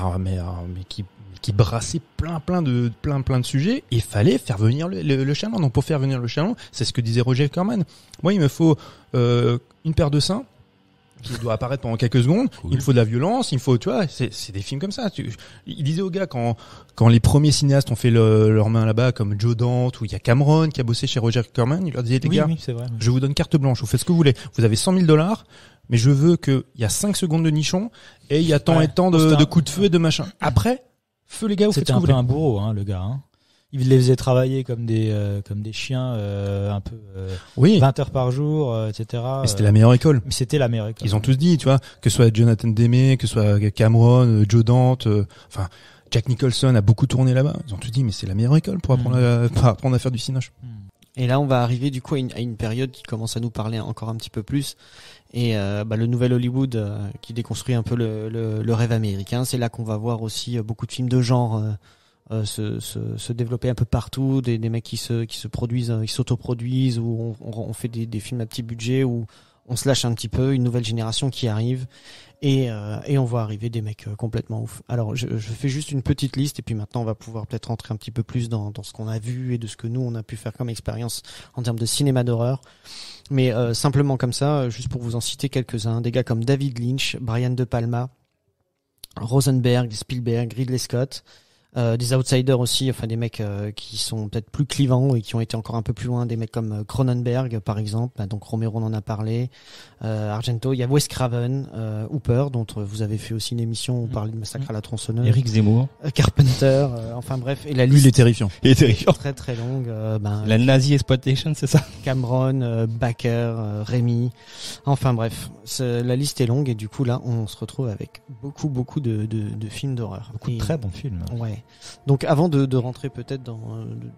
qui brassaient plein de sujets. Et il fallait faire venir le chaland. Donc pour faire venir le chaland, c'est ce que disait Roger Corman. Moi, il me faut une paire de seins qui doit apparaître pendant quelques secondes. Cool. Il me faut de la violence. Il me faut, tu vois, c'est des films comme ça. Il disait aux gars quand les premiers cinéastes ont fait leur main là-bas, comme Joe Dante ou il y a Cameron qui a bossé chez Roger Corman, il leur disait les gars, c'est vrai. je vous donne carte blanche, vous faites ce que vous voulez. Vous avez $100,000, mais je veux que il y a 5 secondes de nichon et il y a tant et tant de coups de feu et de machin. Après, feu les gars, vous faites ce que vous voulez. C'était un peu un bourreau, hein, le gars. Hein. Il les faisait travailler comme des chiens, un peu 20 heures par jour, etc. Mais c'était la meilleure école. Mais c'était la meilleure école. Ils ont tous dit, tu vois, que ce soit Jonathan Demme, que ce soit Cameron, Joe Dante, enfin Jack Nicholson a beaucoup tourné là-bas. Ils ont tous dit, mais c'est la meilleure école pour apprendre à faire du cinoche. Et là, on va arriver du coup à une période qui commence à nous parler encore un petit peu plus. Et le nouvel Hollywood qui déconstruit un peu le rêve américain. C'est là qu'on va voir aussi beaucoup de films de genre se développer un peu partout, des mecs qui se produisent, qui s'autoproduisent, où on fait des films à petit budget, où on se lâche un petit peu, une nouvelle génération qui arrive, et on voit arriver des mecs complètement ouf. Alors je fais juste une petite liste, et puis maintenant on va pouvoir peut-être rentrer un petit peu plus dans ce qu'on a vu et de ce que nous on a pu faire comme expérience en termes de cinéma d'horreur. Mais simplement comme ça, juste pour vous en citer quelques-uns, des gars comme David Lynch, Brian De Palma, Rosenberg, Spielberg, Ridley Scott, des outsiders aussi, enfin des mecs qui sont peut-être plus clivants et qui ont été encore un peu plus loin, des mecs comme Cronenberg par exemple, donc Romero en a parlé, Argento, il y a Wes Craven, Hooper dont vous avez fait aussi une émission où on parlait de Massacre à la tronçonneuse, Eric Zemmour, Carpenter, enfin bref, et la Lui, liste il est terrifiant. il est terrifiant. très très longue, La Nazi Exploitation, c'est ça? Cameron, Baker, Rémy, enfin bref, la liste est longue et du coup là on se retrouve avec beaucoup de films d'horreur. Beaucoup de très bons films. Ouais. Donc avant de rentrer peut-être de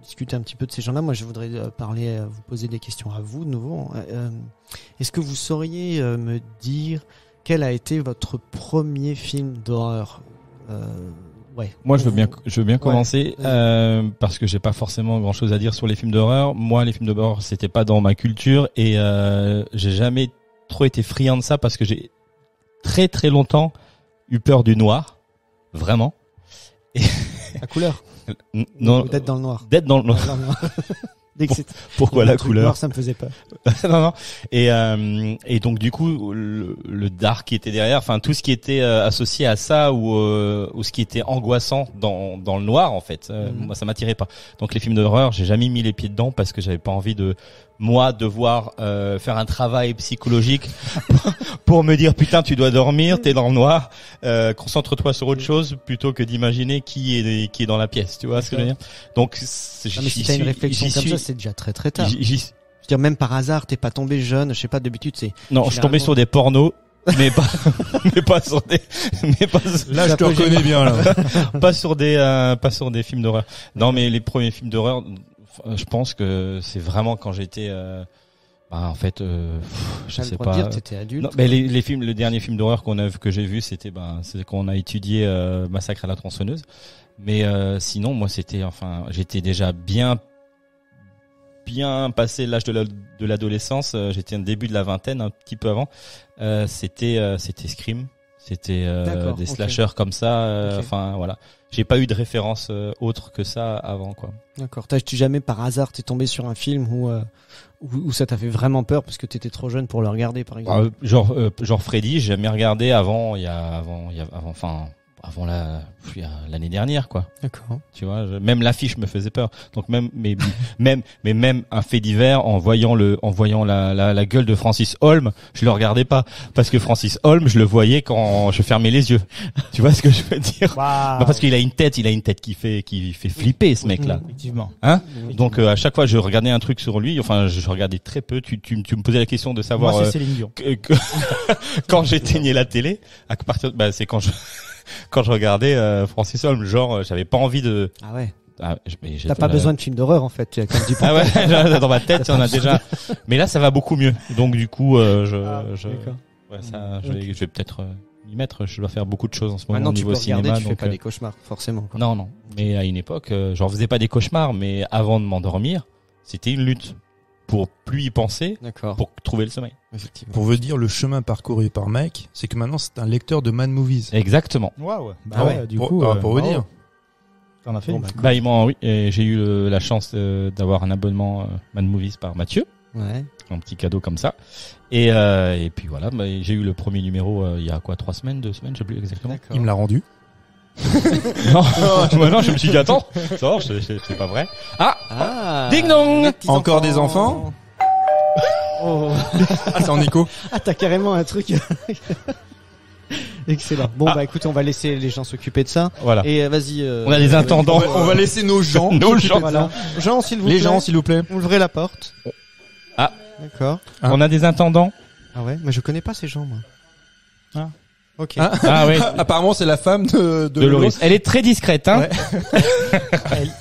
discuter un petit peu de ces gens-là, moi je voudrais vous poser des questions à vous de nouveau. Est-ce que vous sauriez me dire quel a été votre premier film d'horreur? Ouais. Moi, je veux bien commencer parce que j'ai pas forcément grand-chose à dire sur les films d'horreur. Moi, les films d'horreur, c'était pas dans ma culture et j'ai jamais trop été friand de ça parce que j'ai très très longtemps eu peur du noir, vraiment. Et la couleur. Non, d'être dans le noir. D'être dans le noir. Dès que pourquoi la couleur? Noir, ça me faisait peur. Non. Et donc du coup le dark qui était derrière, enfin tout ce qui était associé à ça ou ce qui était angoissant dans le noir en fait, moi ça m'attirait pas. Donc les films d'horreur, j'ai jamais mis les pieds dedans parce que j'avais pas envie de moi devoir faire un travail psychologique pour me dire putain tu dois dormir, t'es dans le noir, concentre-toi sur autre chose plutôt que d'imaginer qui est dans la pièce, tu vois ce que je veux dire. Donc mais si t'as une réflexion comme ça, c'est déjà très très tard. Je veux dire, même par hasard, t'es pas tombé jeune, je sais pas, d'habitude c'est. Non, je tombais sur des pornos. Mais pas sur des, là je te reconnais bien là. pas sur des films d'horreur. Non, mais les premiers films d'horreur, je pense que c'est vraiment quand j'étais en fait je sais pas. Dire t'étais adulte. Non, mais les films, le dernier film d'horreur que j'ai vu, c'était c'est quand on a étudié Massacre à la tronçonneuse. Mais sinon moi j'étais déjà bien passé l'âge de l'adolescence, j'étais au début de la vingtaine, un petit peu avant. C'était Scream, c'était des slashers comme ça. Enfin voilà, j'ai pas eu de référence autre que ça avant quoi. D'accord. T'as-tu jamais par hasard t'es tombé sur un film où ça t'a fait vraiment peur parce que t'étais trop jeune pour le regarder par exemple? Genre Freddy, j'ai jamais regardé avant. avant l'année dernière, quoi. D'accord. Tu vois, même l'affiche me faisait peur. Donc même un fait divers en voyant la gueule de Francis Holm, je le regardais pas parce que Francis Holm, je le voyais quand je fermais les yeux. Tu vois ce que je veux dire? Bah, parce qu'il a une tête qui fait flipper ce mec-là. Effectivement. Hein? Donc à chaque fois je regardais un truc sur lui, enfin je regardais très peu. Tu me posais la question de savoir Moi c'est Céline Dion. quand j'éteignais la télé, c'est quand je regardais Francis Holm, genre j'avais pas envie de. Ah ouais. T'as pas besoin de films d'horreur en fait. Tu as quand même dit ah ouais, dans ma tête, on a déjà. Mais là, ça va beaucoup mieux. Donc du coup, je vais peut-être m'y mettre. Je dois faire beaucoup de choses en ce moment au niveau cinéma. Tu fais pas des cauchemars forcément. Quoi. Non. Mais à une époque, j'en faisais pas des cauchemars, mais avant de m'endormir, c'était une lutte pour plus y penser, pour trouver le sommeil. Effectivement. Pour vous dire, le chemin parcouru par Mike, c'est que maintenant c'est un lecteur de Mad Movies. Exactement. Ouais. Du pour, coup, pour vous dire. T'en as fait. Oui, et j'ai eu la chance d'avoir un abonnement Mad Movies par Mathieu. Ouais. Un petit cadeau comme ça. Et puis voilà, j'ai eu le premier numéro il y a 2 semaines, je sais plus exactement. Il me l'a rendu. Non, je me suis dit attends, ça c'est pas vrai. Ding dong. Encore des enfants. Oh. C'est en écho. T'as carrément un truc. Excellent. Bon bah écoute, on va laisser les gens s'occuper de ça. Voilà. Et vas-y. On a des intendants. On va laisser nos gens. Voilà. Jean, s'il vous plaît. Les gens, s'il vous plaît. Ouvrez la porte. Ah. D'accord. On a des intendants. Ah ouais, mais je connais pas ces gens moi. Ah. Ok. Ah oui. Apparemment, c'est la femme de Loris. Elle est très discrète, hein. Ouais.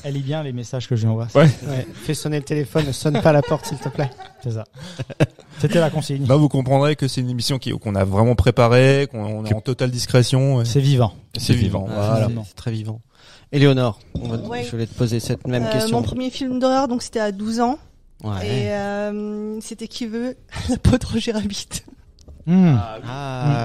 elle lit bien les messages que je lui envoie. Ouais. Fais sonner le téléphone, ne sonne pas la porte s'il te plaît. C'est ça. C'était la consigne. Bah, vous comprendrez que c'est une émission qu'on a vraiment préparée, qu'on est en totale discrétion. C'est vivant. C'est vivant. Voilà. C'est très vivant. Éléonore, Ouais. je voulais te poser cette même question. Mon premier film d'horreur, donc c'était à 12 ans. Ouais. Et c'était Qui veut la peau de Roger Rabbit.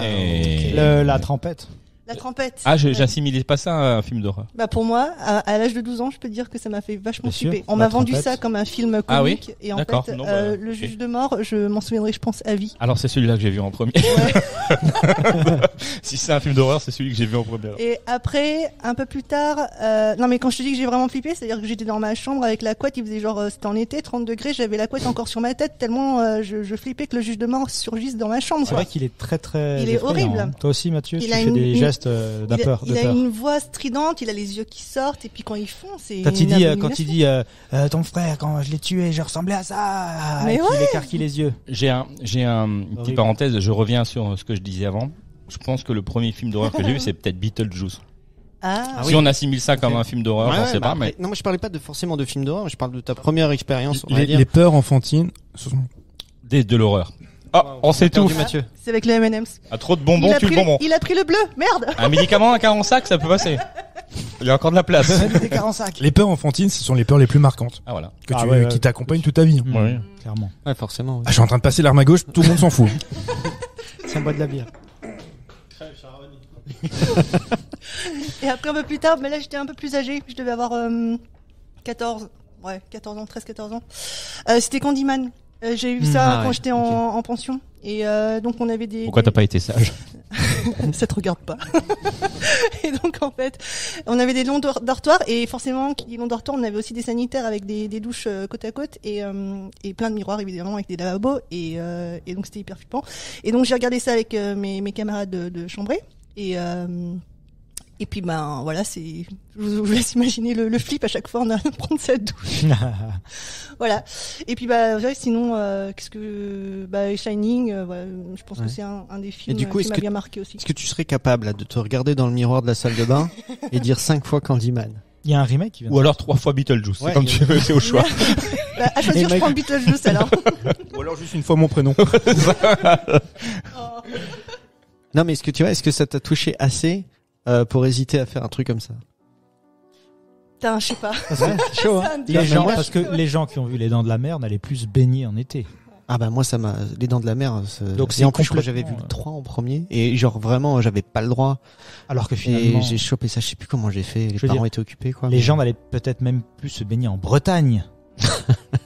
Et- La trompette. La trompette. J'assimilais pas ça à un film d'horreur. Bah pour moi, à l'âge de 12 ans, je peux te dire que ça m'a fait vachement Bien sûr, flipper. On la m'a vendu trompette. ça comme un film comique. Ah oui Et en D'accord. fait, Non, bah, le ok. juge de mort, je m'en souviendrai, je pense, à vie. Alors c'est celui-là que j'ai vu en premier. Si c'est un film d'horreur, c'est celui que j'ai vu en premier. Et après, un peu plus tard, non mais quand je te dis que j'ai vraiment flippé, c'est-à-dire que j'étais dans ma chambre avec la couette, il faisait genre, c'était en été, 30 degrés, j'avais la couette encore sur ma tête, tellement je flippais que le juge de mort surgisse dans ma chambre. C'est quoi. vrai qu'il est très très. Il est effrayant, horrible. hein. Toi aussi, Mathieu, Il tu a fais une- des une- gestes Il d'apeur. a une voix stridente, il a les yeux qui sortent, et puis quand ils font, c'est Quand une il abomination. dit ton frère, quand je l'ai tué, je ressemblais à ça. Mais et qu'il écarquille les yeux. J'ai une petite Horrible. parenthèse, je reviens sur ce que je disais avant. Je pense que le premier film d'horreur que j'ai vu, c'est peut-être Beetlejuice. Ah, Si on assimile ça comme un film d'horreur, Ouais, j'en sais bah pas, après- mais Non, moi je parlais pas forcément de film d'horreur, je parle de ta première expérience. On va Les, dire. les peurs enfantines. ce sont- de l'horreur. On sait tout. Perdu Mathieu. c'est avec le M&M's. À trop de bonbons, tue le bonbon. Il a pris le bleu, merde. Un médicament, un car en sac, ça peut passer. Il y a encore de la place. Des carres en sac. Les peurs enfantines, ce sont les peurs les plus marquantes Ah voilà. qui t'accompagnent toute ta vie. Ouais. Clairement. Ouais, forcément. Ah, je suis en train de passer l'arme à gauche, tout le monde s'en fout. Ça boit de la bière. Et après un peu plus tard, mais là j'étais un peu plus âgée, je devais avoir 14 ans, 13-14 ans. C'était Candyman. J'ai eu ça quand j'étais en pension. Et donc on avait des... Pourquoi t'as pas été sage? Ça te regarde pas. Et donc en fait, on avait des longs dortoirs et forcément, qui dit long dortoir, on avait aussi des sanitaires avec des douches côte à côte et plein de miroirs évidemment avec des lavabos et donc c'était hyper flippant. Et donc j'ai regardé ça avec mes camarades de chambrée et puis ben voilà, je vous laisse imaginer le flip à chaque fois on a prendre sa douche. Voilà. Et puis bah ouais, sinon qu'est-ce que Shining, voilà, je pense que c'est un des films du coup, qui m'a bien marqué aussi. Est-ce que tu serais capable là, de te regarder dans le miroir de la salle de bain et dire 5 fois Candyman? Il y a un remake qui vient. Ou alors 3 fois Beetlejuice. Ouais, c'est comme tu veux, c'est au choix. Bah, à choisir, je prends Beetlejuice alors. Ou alors juste une fois mon prénom. Non, mais est-ce que ça t'a touché assez pour hésiter à faire un truc comme ça? Putain, je sais pas. C'est chaud, hein. Ça me dit- Parce que les gens qui ont vu Les Dents de la Mer n'allaient plus se baigner en été. Ah bah moi ça m'a les dents de la mer. Donc Et c'est en plus je crois que j'avais complètement, vu le 3 en premier et genre vraiment j'avais pas le droit Alors que et finalement, j'ai chopé ça, je sais plus comment j'ai fait, les veux parents dire, étaient occupés quoi. les gens n'allaient peut-être même plus se baigner en Bretagne.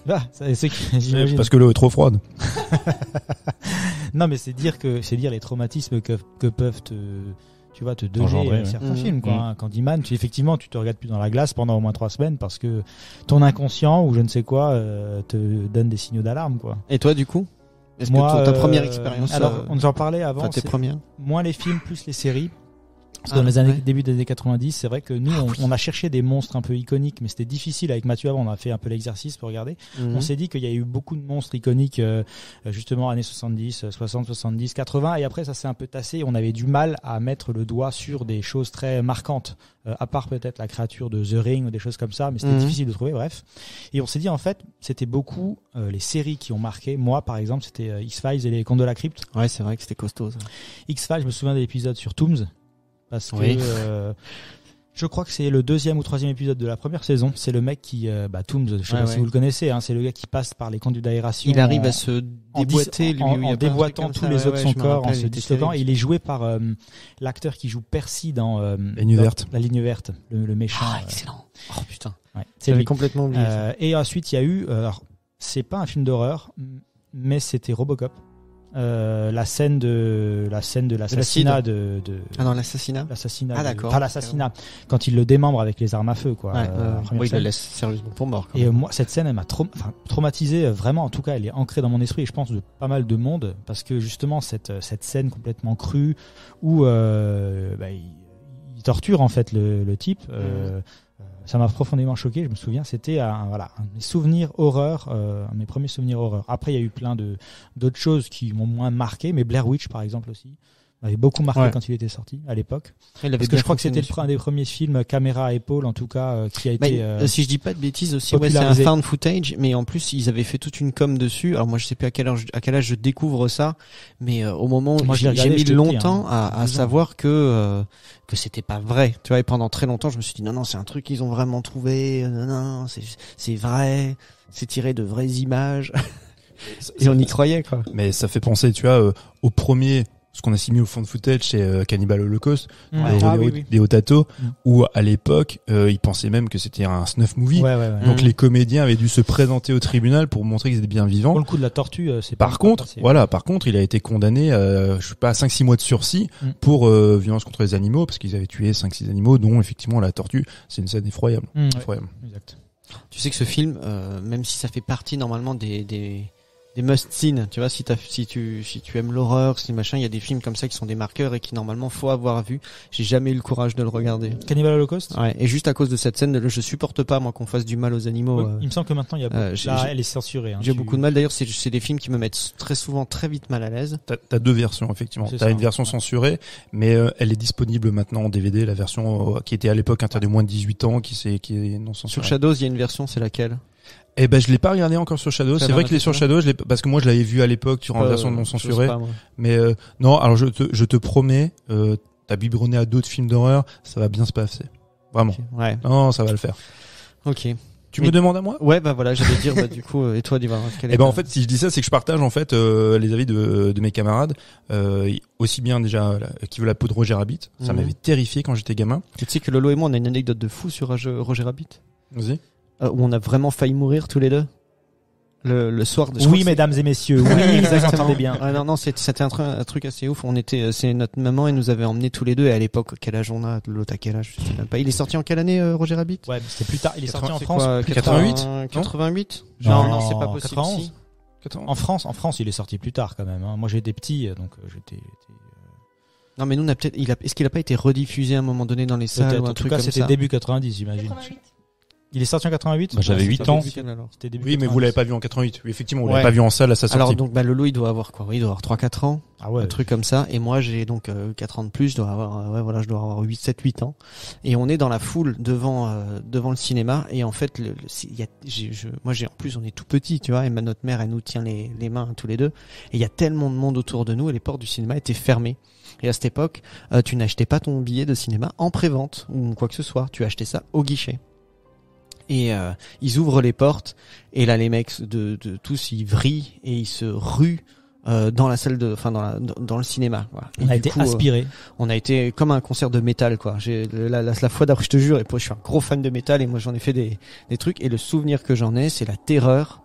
Là, c'est j'imagine. Parce que l'eau est trop froide. Non, mais c'est dire les traumatismes que peuvent te tu vois, te donner Engendrer, certains ouais. films, quoi. Mmh. Hein. Candyman, effectivement, tu te regardes plus dans la glace pendant au moins 3 semaines parce que ton inconscient ou je ne sais quoi te donne des signaux d'alarme, quoi. Et toi, du coup? Est-ce Moi, que ta première expérience, alors, on en parlait avant. enfin, tes c'est premières? moins les films, plus les séries. Parce que Ah, dans les années, ouais. début des années 90, c'est vrai que nous, on a cherché des monstres un peu iconiques, mais c'était difficile avec Mathieu avant. On a fait un peu l'exercice pour regarder. Mhm. On s'est dit qu'il y a eu beaucoup de monstres iconiques, justement, années 70, 60, 70, 80. Et après, ça s'est un peu tassé. On avait du mal à mettre le doigt sur des choses très marquantes. À part peut-être la créature de The Ring ou des choses comme ça, mais c'était Mhm. difficile de trouver, bref. Et on s'est dit, en fait, c'était beaucoup les séries qui ont marqué. Moi, par exemple, c'était X-Files et les Contes de la Crypte. Ouais, c'est vrai que c'était costaud, ça. X-Files, je me souviens de l'épisode sur Tooms. Parce que Oui. je crois que c'est le 2e ou 3e épisode de la première saison. C'est le mec qui, Tooms, je sais Ouais, pas si ouais. vous le connaissez, hein, c'est le gars qui passe par les conduits d'aération. Il arrive en- à se en déboîter, lui, en, oui, il y a en plein de déboîtant trucs tous comme les ça. autres de Ouais, son ouais, je me corps, en rappelle, se il était disloquant. terrible. Il est joué par l'acteur qui joue Percy dans La ligne verte. La ligne verte, le méchant. Ah, excellent. Oh, putain. Ouais, c'est J'avais lui. complètement oublié ça. Et ensuite, il y a eu, alors, c'est pas un film d'horreur, mais c'était Robocop. La scène de l'assassinat de Ah non, l'assassinat? l'assassinat Ah, d'accord. pas l'assassinat quand il le démembre avec les armes à feu, quoi. Ouais, La première oui, il le scène. laisse sérieusement pour mort. quand Et même. moi, cette scène, elle m'a traumatisé, vraiment. En tout cas, elle est ancrée dans mon esprit, et je pense de pas mal de monde, parce que justement, cette scène complètement crue où il torture en fait le type. Ça m'a profondément choqué. Je me souviens, c'était un de mes souvenirs horreur, un de mes premiers souvenirs horreur. Après, il y a eu plein d'autres choses qui m'ont moins marqué, mais Blair Witch, par exemple, aussi m'avait beaucoup marqué Ouais. quand il était sorti à l'époque. Il avait Parce que bien je crois que c'était fonctionné. un des premiers films caméra à épaule, en tout cas, qui a Bah, été. si je dis pas de bêtises aussi, ouais, c'est un popularisé. found footage, mais en plus ils avaient fait toute une com dessus. Alors moi je sais plus à quel âge je découvre ça, mais au moment où Moi, je l'ai j'ai regardé, mis j'étais longtemps petit, hein, à 12 ans. savoir que c'était pas vrai. Tu vois, et pendant très longtemps je me suis dit non c'est un truc qu'ils ont vraiment trouvé, non c'est vrai, c'est tiré de vraies images et on y croyait quoi. Mais ça fait penser, tu vois, au premier, ce qu'on a mis au fond de footage, c'est Cannibal Holocaust, des Otato, où à l'époque, ils pensaient même que c'était un snuff movie. Ouais, ouais, ouais. Donc les comédiens avaient dû se présenter au tribunal pour montrer qu'ils étaient bien vivants. Pour le coup de la tortue, c'est Par contre, il a été condamné, je sais pas, 5-6 mois de sursis pour violence contre les animaux, parce qu'ils avaient tué 5-6 animaux, dont effectivement la tortue. C'est une scène effroyable. Effroyable. Exact. Tu sais que ce film, même si ça fait partie normalement des must-seen, tu vois, si tu aimes l'horreur, si machin, il y a des films comme ça qui sont des marqueurs et qui normalement faut avoir vu. J'ai jamais eu le courage de le regarder. Cannibal Holocaust. Ouais, et juste à cause de cette scène, je supporte pas moi qu'on fasse du mal aux animaux. Il me semble que maintenant il y a elle est censurée. Hein, j'ai beaucoup de mal. D'ailleurs, c'est des films qui me mettent très souvent très vite mal à l'aise. T'as deux versions effectivement. C'est T'as ça. une version censurée, mais elle est disponible maintenant en DVD. La version qui était à l'époque interdite moins de 18 ans, qui est non censurée. Sur Shadows, il y a une version, c'est laquelle? Eh ben, je l'ai pas regardé encore sur Shadows. C'est vrai qu'il est sur Shadows, parce que moi je l'avais vu à l'époque sur une version non censurée. Mais non, alors je te promets, t'as biberonné à d'autres films d'horreur, ça va bien se passer. Vraiment. Okay. Ouais. Non, ça va le faire. Ok. Tu me demandes à moi? Ouais, bah voilà, j'allais dire, du coup, et toi, Diva, Eh ben, en fait, si je dis ça, c'est que je partage, en fait, les avis de mes camarades, aussi bien déjà, qui veut la peau de Roger Rabbit. Ça m'avait terrifié quand j'étais gamin. Tu sais que Lolo et moi, on a une anecdote de fou sur Roger Rabbit. Vas-y. Où on a vraiment failli mourir tous les deux. Le soir de... Oui, mesdames et messieurs. Oui, vous entendez bien. Ah, non, c'était un truc assez ouf. C'est notre maman, elle nous avait emmenés tous les deux. Et à l'époque, quel âge on a? L'autre à quel âge? Je sais même pas. Il est sorti en quelle année, Roger Rabbit? Ouais, c'était plus tard. Il est sorti en c'est France. quoi, 88? 88? Non, Non, c'est pas possible. 91. Si. En France, il est sorti plus tard quand même. Hein. Moi, j'étais petit, donc j'étais. Non, mais nous, on a peut-être, est-ce qu'il a pas été rediffusé à un moment donné dans les salles Peut-être. ou un En tout truc cas, comme c'était ça? début 90, j'imagine. 88. Il est sorti en 88. Bah, j'avais 8 ans. C'était début. Oui, mais 90. vous l'avez pas vu en 88. Oui, effectivement, vous Ouais. l'avez pas vu en salle à sa sortie. Alors, donc, Lolo, il doit avoir quoi? Oui, il doit avoir 3-4 ans. Ah ouais. Un truc comme ça. Et moi, j'ai donc 4 ans de plus. Je dois avoir 8 ans. Et on est dans la foule devant le cinéma. Et en fait, moi, en plus, on est tout petit, tu vois. Et notre mère, elle nous tient les mains tous les deux. Et il y a tellement de monde autour de nous. Et les portes du cinéma étaient fermées. Et à cette époque, tu n'achetais pas ton billet de cinéma en pré-vente ou quoi que ce soit. Tu achetais ça au guichet. Et ils ouvrent les portes. Et là, les mecs de tous, ils vrillent et ils se ruent dans la salle dans le cinéma, quoi. Et On a du été coup, aspiré. on a été comme un concert de métal, quoi. J'ai la fois d'après, je te jure, et je suis un gros fan de métal et moi j'en ai fait des trucs, et le souvenir que j'en ai, c'est la terreur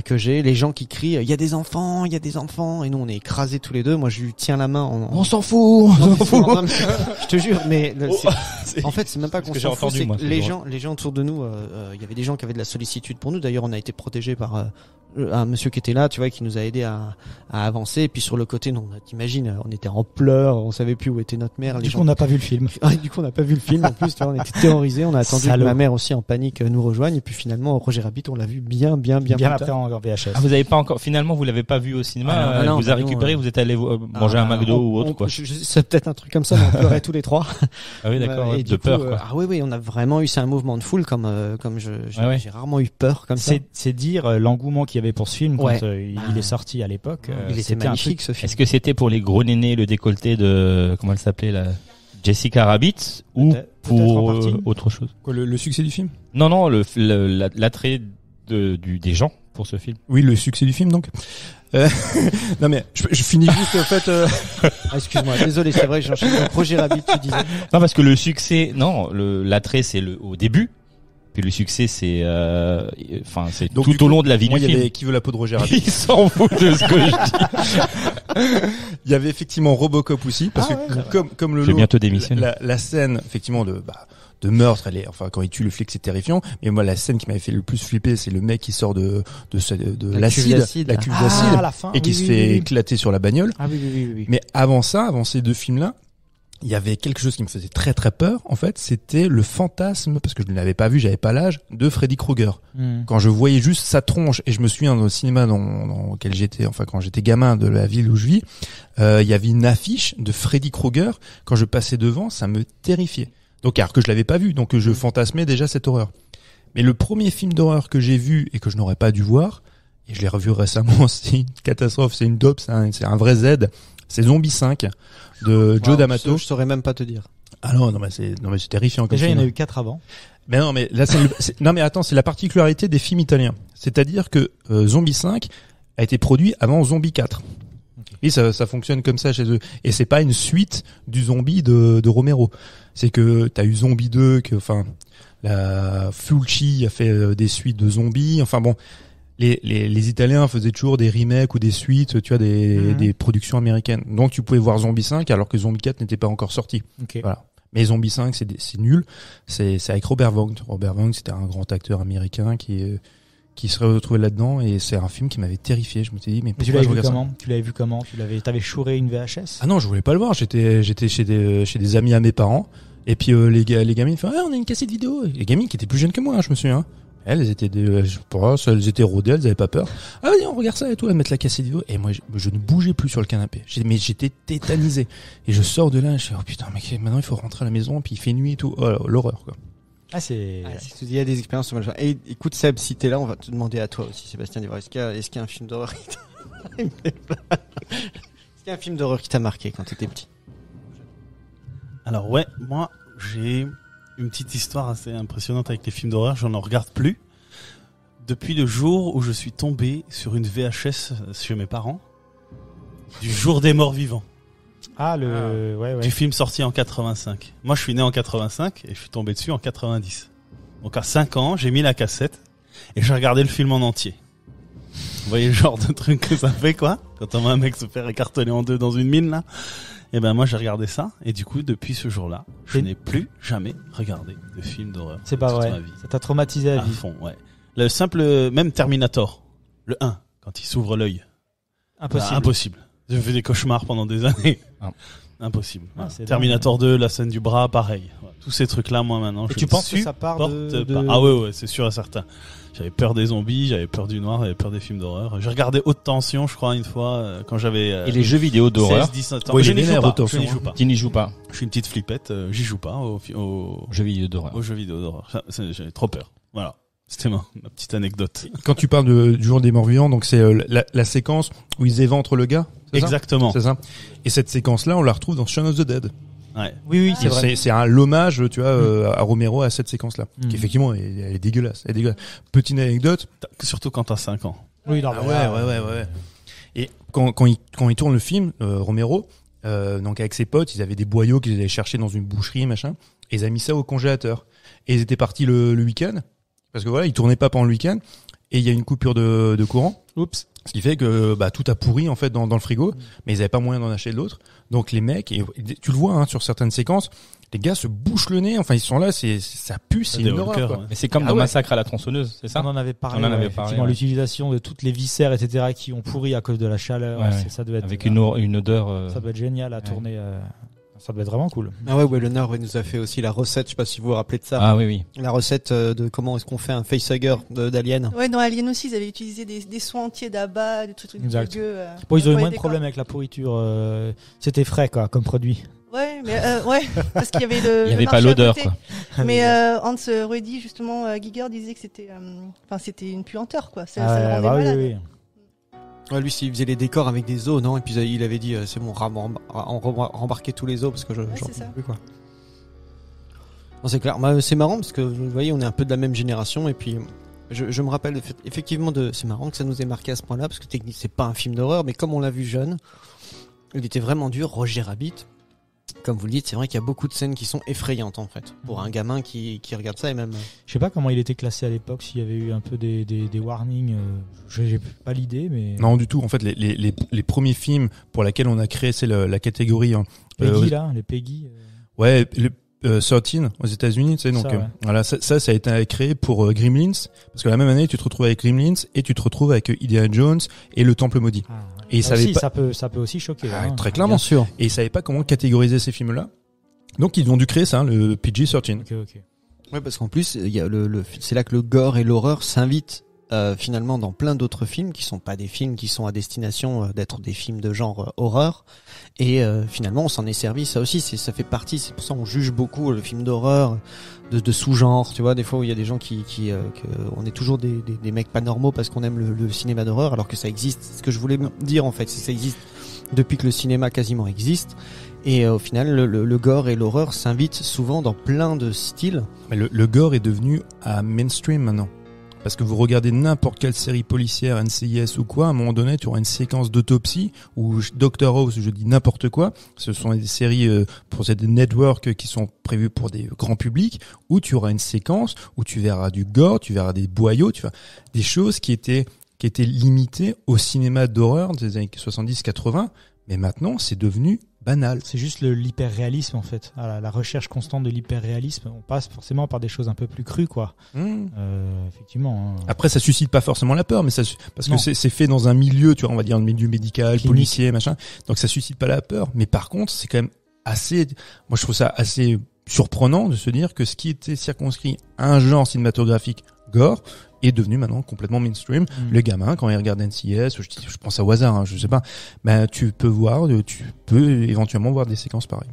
que j'ai, les gens qui crient il y a des enfants, et nous on est écrasés tous les deux. Moi je lui tiens la main On s'en fout. Non, mais je te jure, mais en fait c'est même pas qu'on s'en fout, c'est que les gens autour de nous, il y avait des gens qui avaient de la sollicitude pour nous. D'ailleurs on a été protégés par un monsieur qui était là, tu vois, qui nous a aidé à avancer. Et puis sur le côté, non, t'imagines, on était en pleurs, on savait plus où était notre mère. Du coup, on n'a pas vu le film. Du coup, on n'a pas vu le film. En plus, tu vois, on était terrorisés. On a attendu que ma mère aussi en panique nous rejoigne. Et puis finalement, Roger Rabbit, on l'a vu bien après en VHS. Ah, vous avez pas encore, finalement, vous l'avez pas vu au cinéma. Non, vous a récupéré, vous êtes allé manger un McDo ou autre, quoi. C'est peut-être un truc comme ça, mais on pleurait tous les trois. Ah oui, d'accord, de peur, quoi. Ah oui, on a vraiment eu, c'est un mouvement de foule comme j'ai rarement eu peur comme ça. C'est dire l'engouement qu'il y avait pour ce film quand il est sorti à l'époque. Il était magnifique ce film. Est-ce que c'était pour les gros nénés le décolleté de comment elle s'appelait la Jessica Rabbit ou pour autre chose? Quoi, le succès du film? Non, l'attrait des gens pour ce film. Oui, le succès du film donc. Non mais je finis juste en fait. Excuse-moi, désolé, c'est vrai, j'enchaîne. Roger Rabbit, tu disais. Non, parce que le succès, l'attrait c'est au début. Puis le succès, c'est c'est donc, tout au long de la vie du film. Il y avait Qui veut la peau de Roger Rabbit. Il s'en fout de ce que je dis. Il y avait effectivement Robocop aussi, parce que comme le lot, bientôt démissionner. La scène effectivement de meurtre, quand il tue le flic, c'est terrifiant. Mais moi, la scène qui m'avait fait le plus flipper, c'est le mec qui sort de l'acide, la cuve d'acide, et qui se fait éclater sur la bagnole. Ah oui. Mais avant ces deux films-là, il y avait quelque chose qui me faisait très très peur, en fait, c'était le fantasme, parce que je ne l'avais pas vu, j'avais pas l'âge, de Freddy Krueger. Quand je voyais juste sa tronche, et je me souviens dans le cinéma dans lequel j'étais, quand j'étais gamin de la ville où je vis, il y avait une affiche de Freddy Krueger, quand je passais devant, ça me terrifiait. Donc, alors que je l'avais pas vu, donc je fantasmais déjà cette horreur. Mais le premier film d'horreur que j'ai vu, et que je n'aurais pas dû voir, et je l'ai revu récemment, c'est une catastrophe, c'est une dope, c'est un vrai Z, c'est Zombie 5 de Joe D'Amato. Je saurais même pas te dire. Ah non mais c'est terrifiant comme déjà film. Il y en a eu 4 avant. Mais non mais là c'est la particularité des films italiens. C'est-à-dire que Zombie 5 a été produit avant Zombie 4. Okay. Et ça fonctionne comme ça chez eux, et c'est pas une suite du Zombie de Romero. C'est que t'as eu Zombie 2 la Fulci a fait des suites de zombies, enfin bon. Les Italiens faisaient toujours des remakes ou des suites, tu vois, des productions américaines. Donc tu pouvais voir Zombie 5 alors que Zombie 4 n'était pas encore sorti. Okay. Voilà. Mais Zombie 5 c'est nul. C'est avec Robert Vaughn. Robert Vaughn, c'était un grand acteur américain qui se retrouvait là-dedans, et c'est un film qui m'avait terrifié. Je me suis dit mais pourquoi je regarde ça ? Tu l'avais vu comment ? T'avais chouré une VHS ? Ah non, je voulais pas le voir. J'étais chez des amis à mes parents, et puis les gamines font on a une cassette vidéo. Les gamines qui étaient plus jeunes que moi, je me souviens. Elles étaient elles étaient rodées, elles avaient pas peur. Ah vas-y, on regarde ça et tout, elles mettent la cassette vidéo, et moi je ne bougeais plus sur le canapé. Mais j'étais tétanisé. Et je sors de là, je suis oh putain, mais maintenant il faut rentrer à la maison, puis il fait nuit et tout. Oh, l'horreur quoi. Il y a des expériences. Et écoute Seb, si t'es là, on va te demander à toi aussi, Sébastien Divor. Est-ce qu'il y a un film d'horreur qui t'a marqué quand t'étais petit? Alors ouais, moi j'ai une petite histoire assez impressionnante avec les films d'horreur. Je n'en regarde plus depuis le jour où je suis tombé sur une VHS chez mes parents du Jour des Morts Vivants. Du film sorti en 85. Moi, je suis né en 85 et je suis tombé dessus en 90. Donc à 5 ans, j'ai mis la cassette et j'ai regardé le film en entier. Vous voyez le genre de truc que ça fait, quoi, quand on voit un mec se faire écarteler en deux dans une mine, là. Et ben moi j'ai regardé ça, et du coup depuis ce jour-là, je n'ai plus jamais regardé de film d'horreur. C'est pas vrai. Ça t'a traumatisé à vie. Fond, ouais. Le simple, même Terminator, le 1, quand il s'ouvre l'œil. Impossible. J'ai fait des cauchemars pendant des années. Impossible. Terminator 2, la scène du bras, pareil. Ouais. Tous ces trucs-là, moi maintenant. Et tu penses que ça part de... Ah ouais, c'est sûr et certain. J'avais peur des zombies, j'avais peur du noir, j'avais peur des films d'horreur. J'ai regardé Haute Tension, je crois, une fois, quand j'avais... Et les jeux vidéo d'horreur? 16-17 ans. Je n'y joue pas. Tu n'y joues pas. Je suis une petite flippette, j'y joue pas aux jeux vidéo d'horreur. Aux jeux vidéo d'horreur. J'avais trop peur. Voilà. C'était ma petite anecdote. Quand tu parles du Jour des Morts Vivants, donc c'est la séquence où ils éventrent le gars. Exactement. C'est ça. Et cette séquence-là, on la retrouve dans Shaun of the Dead. Ouais. Oui, c'est vrai. C'est un l'hommage, tu vois, à Romero, à cette séquence-là, qui effectivement elle est dégueulasse. Petite anecdote, surtout quand t'as 5 ans. Oui, non, ouais. Et quand il tourne le film, Romero, donc avec ses potes, ils avaient des boyaux qu'ils allaient chercher dans une boucherie, machin, et ils avaient mis ça au congélateur. Et ils étaient partis le week-end, parce que voilà, ils tournaient pas pendant le week-end. et il y a une coupure de courant. Oups. Ce qui fait que tout a pourri en fait dans le frigo, mais ils avaient pas moyen d'en acheter d'autres. Donc les mecs, et tu le vois sur certaines séquences, les gars se bouchent le nez. Enfin ils sont là, ça pue, c'est une horreur. Quoi. Mais c'est comme dans Massacre à la tronçonneuse, c'est ça? On en avait parlé. Effectivement, l'utilisation de toutes les viscères, etc., qui ont pourri à cause de la chaleur. Ça doit être avec une odeur. Ça doit être génial à tourner. Ça doit être vraiment cool. Ah ouais, Wellner nous a fait aussi la recette, je sais pas si vous vous rappelez de ça. Ah oui. La recette de comment est-ce qu'on fait un facehugger d'Alien. Ouais, dans Alien aussi, ils avaient utilisé des soins entiers d'abat, des trucs dégueux. Bon, ils ont eu moins de problèmes avec la pourriture. C'était frais, quoi, comme produit. Ouais, mais parce qu'il y avait il y avait pas l'odeur, quoi. Mais Hans Ruedi, justement, Giger disait que c'était une puanteur, quoi. Ça le rendait malade. Oui. Ouais, lui, s'il faisait les décors avec des os, non? Et puis il avait dit, c'est bon, rembarquer tous les os parce que j'en peux plus, quoi. Non, c'est clair. C'est marrant parce que vous voyez, on est un peu de la même génération et puis je me rappelle effectivement c'est marrant que ça nous ait marqué à ce point-là parce que techniquement c'est pas un film d'horreur, mais comme on l'a vu jeune, il était vraiment dur. Roger Rabbit. Comme vous le dites, c'est vrai qu'il y a beaucoup de scènes qui sont effrayantes en fait pour un gamin qui regarde ça et même. Je sais pas comment il était classé à l'époque, s'il y avait eu un peu des warnings. J'ai pas l'idée, mais. Non du tout. En fait, les premiers films pour lesquels on a créé c'est la catégorie. Peggy les Peggy. Ouais, 13 aux États-Unis, tu sais. Donc voilà, ça a été créé pour Gremlins parce que la même année tu te retrouves avec Gremlins et tu te retrouves avec Indiana Jones et le Temple maudit. Et ils savaient pas... ça peut aussi choquer. Très clairement. Bien sûr. Et ils savaient pas comment catégoriser ces films-là. Donc ils ont dû créer ça, le PG-13. Ok. Ouais, parce qu'en plus, il y a c'est là que le gore et l'horreur s'invitent finalement dans plein d'autres films qui sont pas des films qui sont à destination d'être des films de genre horreur. Et finalement, on s'en est servi. Ça aussi, ça fait partie. C'est pour ça qu'on juge beaucoup le film d'horreur de sous-genre. Tu vois, des fois où il y a des gens on est toujours des mecs pas normaux parce qu'on aime le cinéma d'horreur, alors que ça existe. Ce que je voulais dire en fait, c'est que ça existe depuis que le cinéma quasiment existe. Et au final, le gore et l'horreur s'invitent souvent dans plein de styles. Mais le gore est devenu mainstream maintenant. Parce que vous regardez n'importe quelle série policière, NCIS ou quoi, à un moment donné, tu auras une séquence d'autopsie, ou Dr House, je dis n'importe quoi. Ce sont des séries pour des networks qui sont prévues pour des grands publics, où tu auras une séquence où tu verras du gore, tu verras des boyaux, tu verras des choses qui étaient limitées au cinéma d'horreur des années 70-80, mais maintenant, c'est devenu banal. C'est juste l'hyper-réalisme en fait. La recherche constante de l'hyper-réalisme. On passe forcément par des choses un peu plus crues, quoi. Effectivement. Après, ça suscite pas forcément la peur, mais parce que c'est fait dans un milieu, tu vois, on va dire un milieu médical, clinique, policier, machin. Donc ça suscite pas la peur. Mais par contre, c'est quand même moi je trouve ça assez surprenant de se dire que ce qui était circonscrit à un genre cinématographique gore est devenu maintenant complètement mainstream. Le gamin, quand il regarde NCIS, je pense au hasard, je sais pas, tu peux éventuellement voir des séquences pareilles.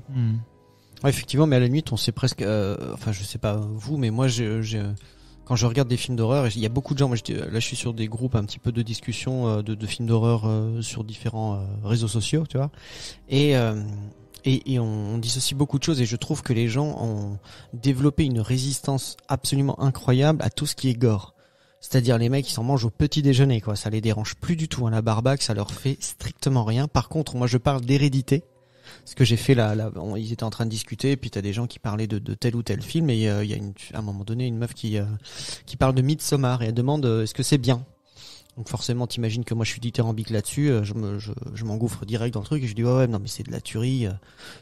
Ouais, effectivement, mais à la limite, on sait presque, enfin, je sais pas vous, mais moi, quand je regarde des films d'horreur, il y a beaucoup de gens, je suis sur des groupes un petit peu de discussion de films d'horreur sur différents réseaux sociaux, tu vois, et on dissocie beaucoup de choses, et je trouve que les gens ont développé une résistance absolument incroyable à tout ce qui est gore. C'est-à-dire les mecs ils s'en mangent au petit déjeuner, quoi. Ça les dérange plus du tout, la barbaque, ça leur fait strictement rien. Par contre, moi je parle d'hérédité. Ce que j'ai fait ils étaient en train de discuter, et puis t'as des gens qui parlaient de tel ou tel film, et il y a à un moment donné une meuf qui parle de Midsommar, et elle demande est-ce que c'est bien. Donc forcément, t'imagines que moi je suis dithyrambique là-dessus, je m'engouffre direct dans le truc et je dis ouais non mais c'est de la tuerie,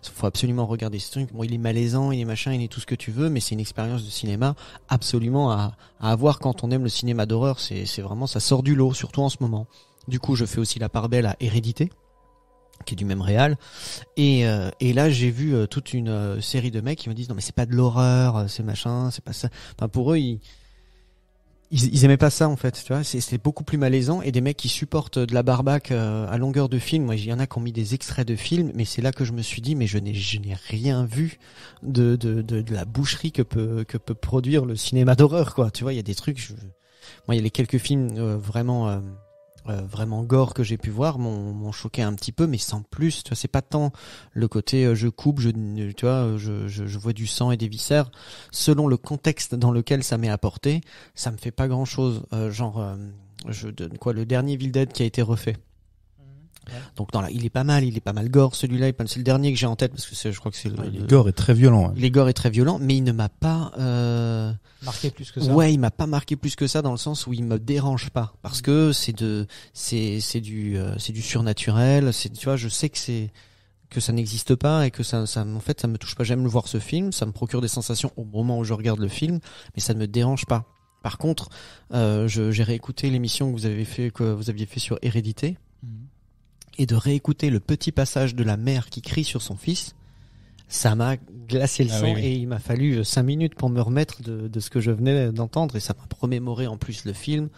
faut absolument regarder ce truc. Bon, il est malaisant, il est machin, il est tout ce que tu veux, mais c'est une expérience de cinéma absolument à avoir quand on aime le cinéma d'horreur. C'est vraiment, ça sort du lot, surtout en ce moment. Du coup, je fais aussi la part belle à Hérédité, qui est du même réal, et là j'ai vu toute une série de mecs qui me disent non mais c'est pas de l'horreur, c'est machin, c'est pas ça. Enfin pour eux ils aimaient pas ça en fait, tu vois, c'est beaucoup plus malaisant, et des mecs qui supportent de la barbaque à longueur de film. Moi, il y en a qui ont mis des extraits de films, mais c'est là que je me suis dit mais je n'ai rien vu de la boucherie que peut produire le cinéma d'horreur, quoi. Tu vois, il y a des trucs moi il y a les quelques films vraiment gore que j'ai pu voir m'ont choqué un petit peu, mais sans plus. Tu vois, c'est pas tant le côté je coupe, tu vois, je vois du sang et des viscères. Selon le contexte dans lequel ça m'est apporté, ça me fait pas grand chose. Le dernier Evil Dead qui a été refait. Donc il est pas mal gore celui-là, c'est le dernier que j'ai en tête parce que je crois que c'est Le gore est très violent. Les gore est très violent, mais il ne m'a pas marqué plus que ça. Ouais, il m'a pas marqué plus que ça dans le sens où il me dérange pas parce que c'est du surnaturel, tu vois, je sais que ça n'existe pas et que ça en fait ça me touche pas. J'aime le voir ce film, ça me procure des sensations au moment où je regarde le film, mais ça ne me dérange pas. Par contre, j'ai réécouté l'émission que vous aviez fait sur Hérédité. Et de réécouter le petit passage de la mère qui crie sur son fils, ça m'a glacé le sang et il m'a fallu 5 minutes pour me remettre de ce que je venais d'entendre et ça m'a remémoré en plus le film.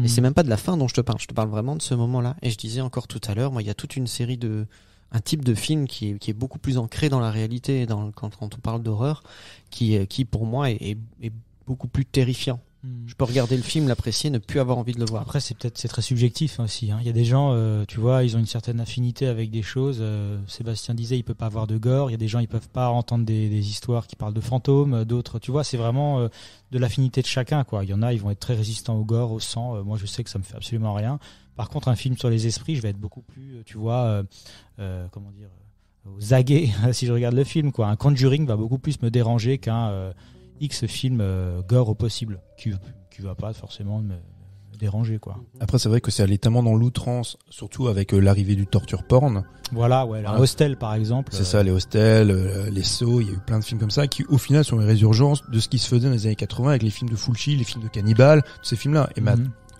Et c'est même pas de la fin dont je te parle vraiment de ce moment-là. Et je disais encore tout à l'heure, moi il y a toute une série un type de film qui est beaucoup plus ancré dans la réalité quand on parle d'horreur, qui pour moi est beaucoup plus terrifiant. Je peux regarder le film, l'apprécier, ne plus avoir envie de le voir. Après, c'est très subjectif aussi. Il y a des gens, tu vois, ils ont une certaine affinité avec des choses. Sébastien disait, il peut pas avoir de gore. Il y a des gens, ils peuvent pas entendre des histoires qui parlent de fantômes. D'autres, tu vois, c'est vraiment de l'affinité de chacun, quoi. Il y en a, ils vont être très résistants au gore, au sang. Moi, je sais que ça me fait absolument rien. Par contre, un film sur les esprits, je vais être beaucoup plus, tu vois, comment dire, aux aguets si je regarde le film, quoi. Un Conjuring va beaucoup plus me déranger qu'un X film gore au possible, qui va pas forcément me déranger, quoi. Après, c'est vrai que c'est allé tellement dans l'outrance, surtout avec l'arrivée du torture porn. Voilà, ouais, la Hostel par exemple. C'est ça, les Hostels, les Sauts, il y a eu plein de films comme ça qui, au final, sont les résurgences de ce qui se faisait dans les années 80 avec les films de Fulci, les films de cannibales, tous ces films-là. Et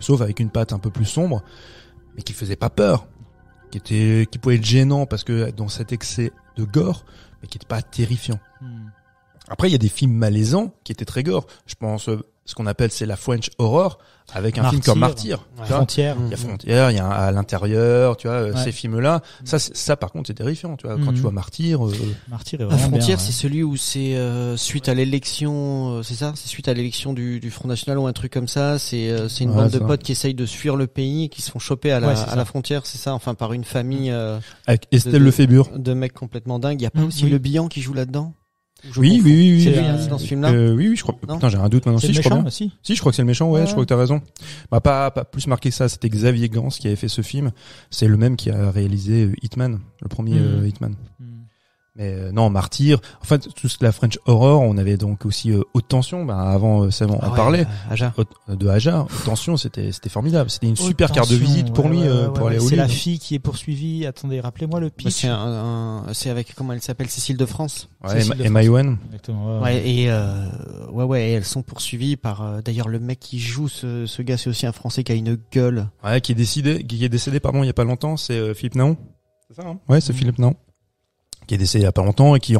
sauf avec une patte un peu plus sombre, mais qui faisait pas peur, qui pouvait être gênant parce que dans cet excès de gore, mais qui était pas terrifiant. Après, il y a des films malaisants qui étaient très gore. Je pense, ce qu'on appelle, c'est la French horror, avec un film comme Martyr. Ouais. Frontière. Il y a Frontière, il y a À l'intérieur, tu vois, ces films-là. Ça, par contre, c'est terrifiant, tu vois. Quand tu vois Martyr. Martyr est vraiment Frontière, bien, c'est celui où c'est suite à l'élection, c'est ça? C'est suite à l'élection du Front National ou un truc comme ça. C'est une bande de potes qui essayent de fuir le pays, qui se font choper à la frontière, c'est ça? Enfin, par une famille. Avec Estelle Lefébure. De mecs complètement dingues. Il y a pas aussi Le Bihan qui joue là-dedans? Oui. C'est dans ce film-là. Oui, je crois. Putain, j'ai un doute maintenant. C'est Je crois bien. Si, je crois que c'est le méchant. Ouais, je crois que t'as raison. Bah, pas plus marqué que ça. C'était Xavier Gans qui avait fait ce film. C'est le même qui a réalisé Hitman, le premier Hitman. Mais non, Martyr. En fait, toute la French horror, on avait donc aussi Haute Tension. Bah, avant, ça, on parlait de Aja. Haute Tension, c'était formidable. C'était une super carte de visite pour lui pour aller au C'est la fille qui est poursuivie. Attendez, rappelez-moi le pitch. C'est avec comment elle s'appelle, Cécile de France. Ouais, Emma Ewan. Exactement. Et elles sont poursuivies par d'ailleurs le mec qui joue ce gars, c'est aussi un Français qui a une gueule. Ouais, qui est décédé il y a pas longtemps, c'est Philippe Naon. C'est ça, hein? Ouais, c'est Philippe Naon. Qui est décédé il y a pas longtemps et qui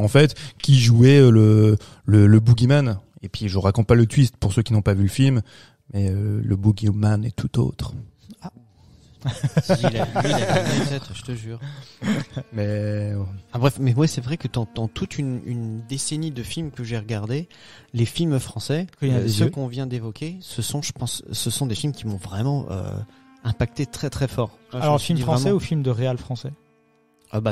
jouait le boogeyman. Et puis je raconte pas le twist pour ceux qui n'ont pas vu le film, mais le boogeyman est tout autre. Ah. il a une tête, je te jure. Mais bref, mais ouais, c'est vrai que dans toute une décennie de films que j'ai regardés, les films français, ceux qu'on vient d'évoquer, ce sont des films qui m'ont vraiment impacté très très fort. Alors film français ou film de réal français?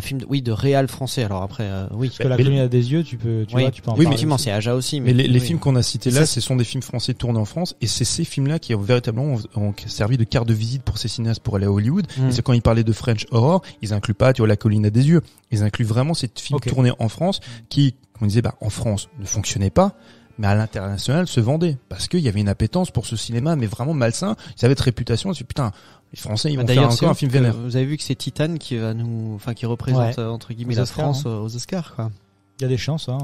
Film de réal français. Alors après, oui. Parce que La Colline a des yeux, tu peux en parler. Oui, effectivement, c'est Aja aussi. Mais les films qu'on a cités là, ce sont des films français tournés en France, et c'est ces films-là qui ont véritablement servi de carte de visite pour ces cinéastes pour aller à Hollywood. Et c'est quand ils parlaient de French horror, ils incluent pas, tu vois, La Colline a des yeux. Ils incluent vraiment ces films tournés en France qui, comme on disait, en France, ne fonctionnaient pas, mais à l'international se vendaient. Parce qu'il y avait une appétence pour ce cinéma, mais vraiment malsain. Ils avaient cette réputation, c'est putain, les Français, ils vont faire encore un film vénère. Vous avez vu que c'est Titane qui représente, entre guillemets, la France aux Oscars, quoi. Il y a des chances, hein.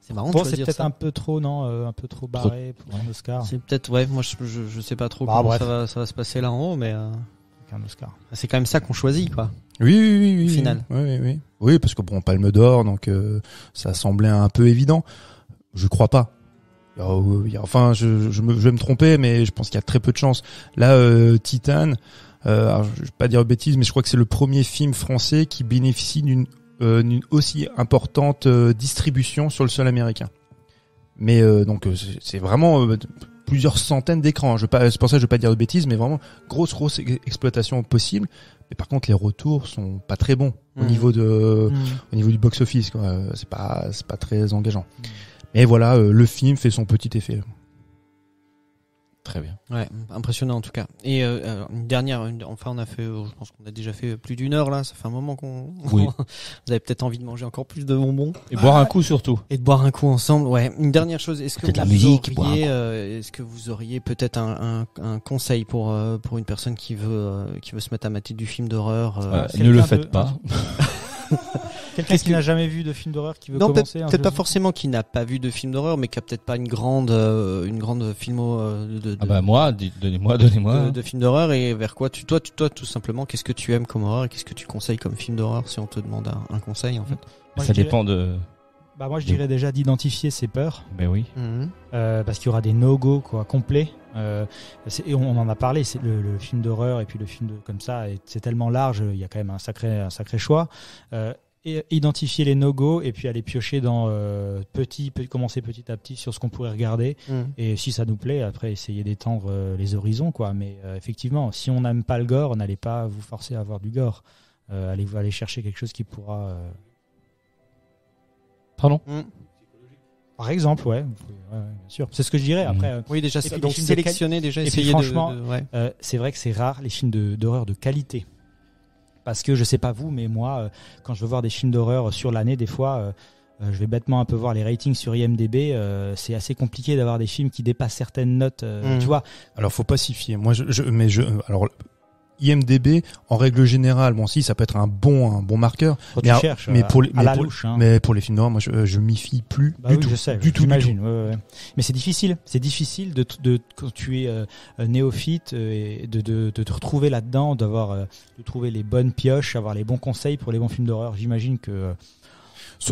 C'est marrant. Bon, c'est peut-être un peu trop, un peu trop barré pour un Oscar. C'est peut-être, moi, je sais pas trop comment ça va se passer là en haut, mais, un Oscar. C'est quand même ça qu'on choisit, quoi. Oui. Au final. Oui. Oui, parce que Palme d'Or, donc, ça semblait un peu évident. Je crois pas. Enfin, je vais me tromper, mais je pense qu'il y a très peu de chance. Là, Titane, alors, je vais pas dire bêtise, mais je crois que c'est le premier film français qui bénéficie d'une aussi importante distribution sur le sol américain. Mais donc c'est vraiment plusieurs centaines d'écrans. C'est pour ça que je vais pas dire de bêtises, mais vraiment grosse exploitation possible. Mais par contre, les retours sont pas très bons au niveau du box office, quoi. C'est pas très engageant. Mais voilà, le film fait son petit effet. Très bien. Ouais, impressionnant en tout cas. Et une dernière, enfin on a fait, je pense qu'on a déjà fait plus d'1 heure là, ça fait un moment qu'on... Oui. Vous avez peut-être envie de manger encore plus de bonbons. Et boire un coup surtout. Et de boire un coup ensemble, ouais. Une dernière chose, est-ce que Peut-être la vous musique, boire un auriez, coup. est-ce que vous auriez peut-être un conseil pour une personne qui veut se mettre à mater du film d'horreur Ne le faites pas. Quelqu'un qui n'a jamais vu de film d'horreur qui veut Non, commencer peut-être pas forcément qui n'a pas vu de film d'horreur, mais qui a peut-être pas une grande filmo Ah bah moi, donnez-moi. de films d'horreur. Et vers quoi toi tout simplement, qu'est-ce que tu aimes comme horreur et qu'est-ce que tu conseilles comme film d'horreur si on te demande un conseil en fait. Moi, Ça je dirais- dépend de... Bah moi je dirais déjà d'identifier ses peurs. Mais oui. Parce qu'il y aura des no-go quoi complets. Et on en a parlé, c'est le film d'horreur et puis le film comme ça, c'est tellement large, il y a quand même un sacré choix. Et identifier les no-go et puis aller piocher dans commencer petit à petit sur ce qu'on pourrait regarder. Et si ça nous plaît, après essayer d'étendre les horizons quoi. Mais effectivement, si on n'aime pas le gore, n'allez pas vous forcer à avoir du gore. Allez chercher quelque chose qui pourra. Pardon. Par exemple, ouais, bien sûr. C'est ce que je dirais. Après, Oui, déjà, et puis donc les films de sélectionner, déjà et puis essayer franchement, ouais. c'est vrai que c'est rare les films d'horreur de qualité. Parce que je sais pas vous, mais moi, quand je veux voir des films d'horreur sur l'année, des fois, je vais bêtement un peu voir les ratings sur IMDb. C'est assez compliqué d'avoir des films qui dépassent certaines notes. Tu vois. Alors faut pas s'y fier. Moi, alors IMDb, en règle générale, bon, si ça peut être un bon marqueur, Quand tu cherches, mais pour les, à la louche, hein. mais pour les films d'horreur, moi, je m'y fie plus Bah du oui, tout. je sais, du tout. j'imagine. Ouais. Mais c'est difficile de quand tu es néophyte et de te retrouver là-dedans, de trouver les bonnes pioches, avoir les bons conseils pour les bons films d'horreur. J'imagine que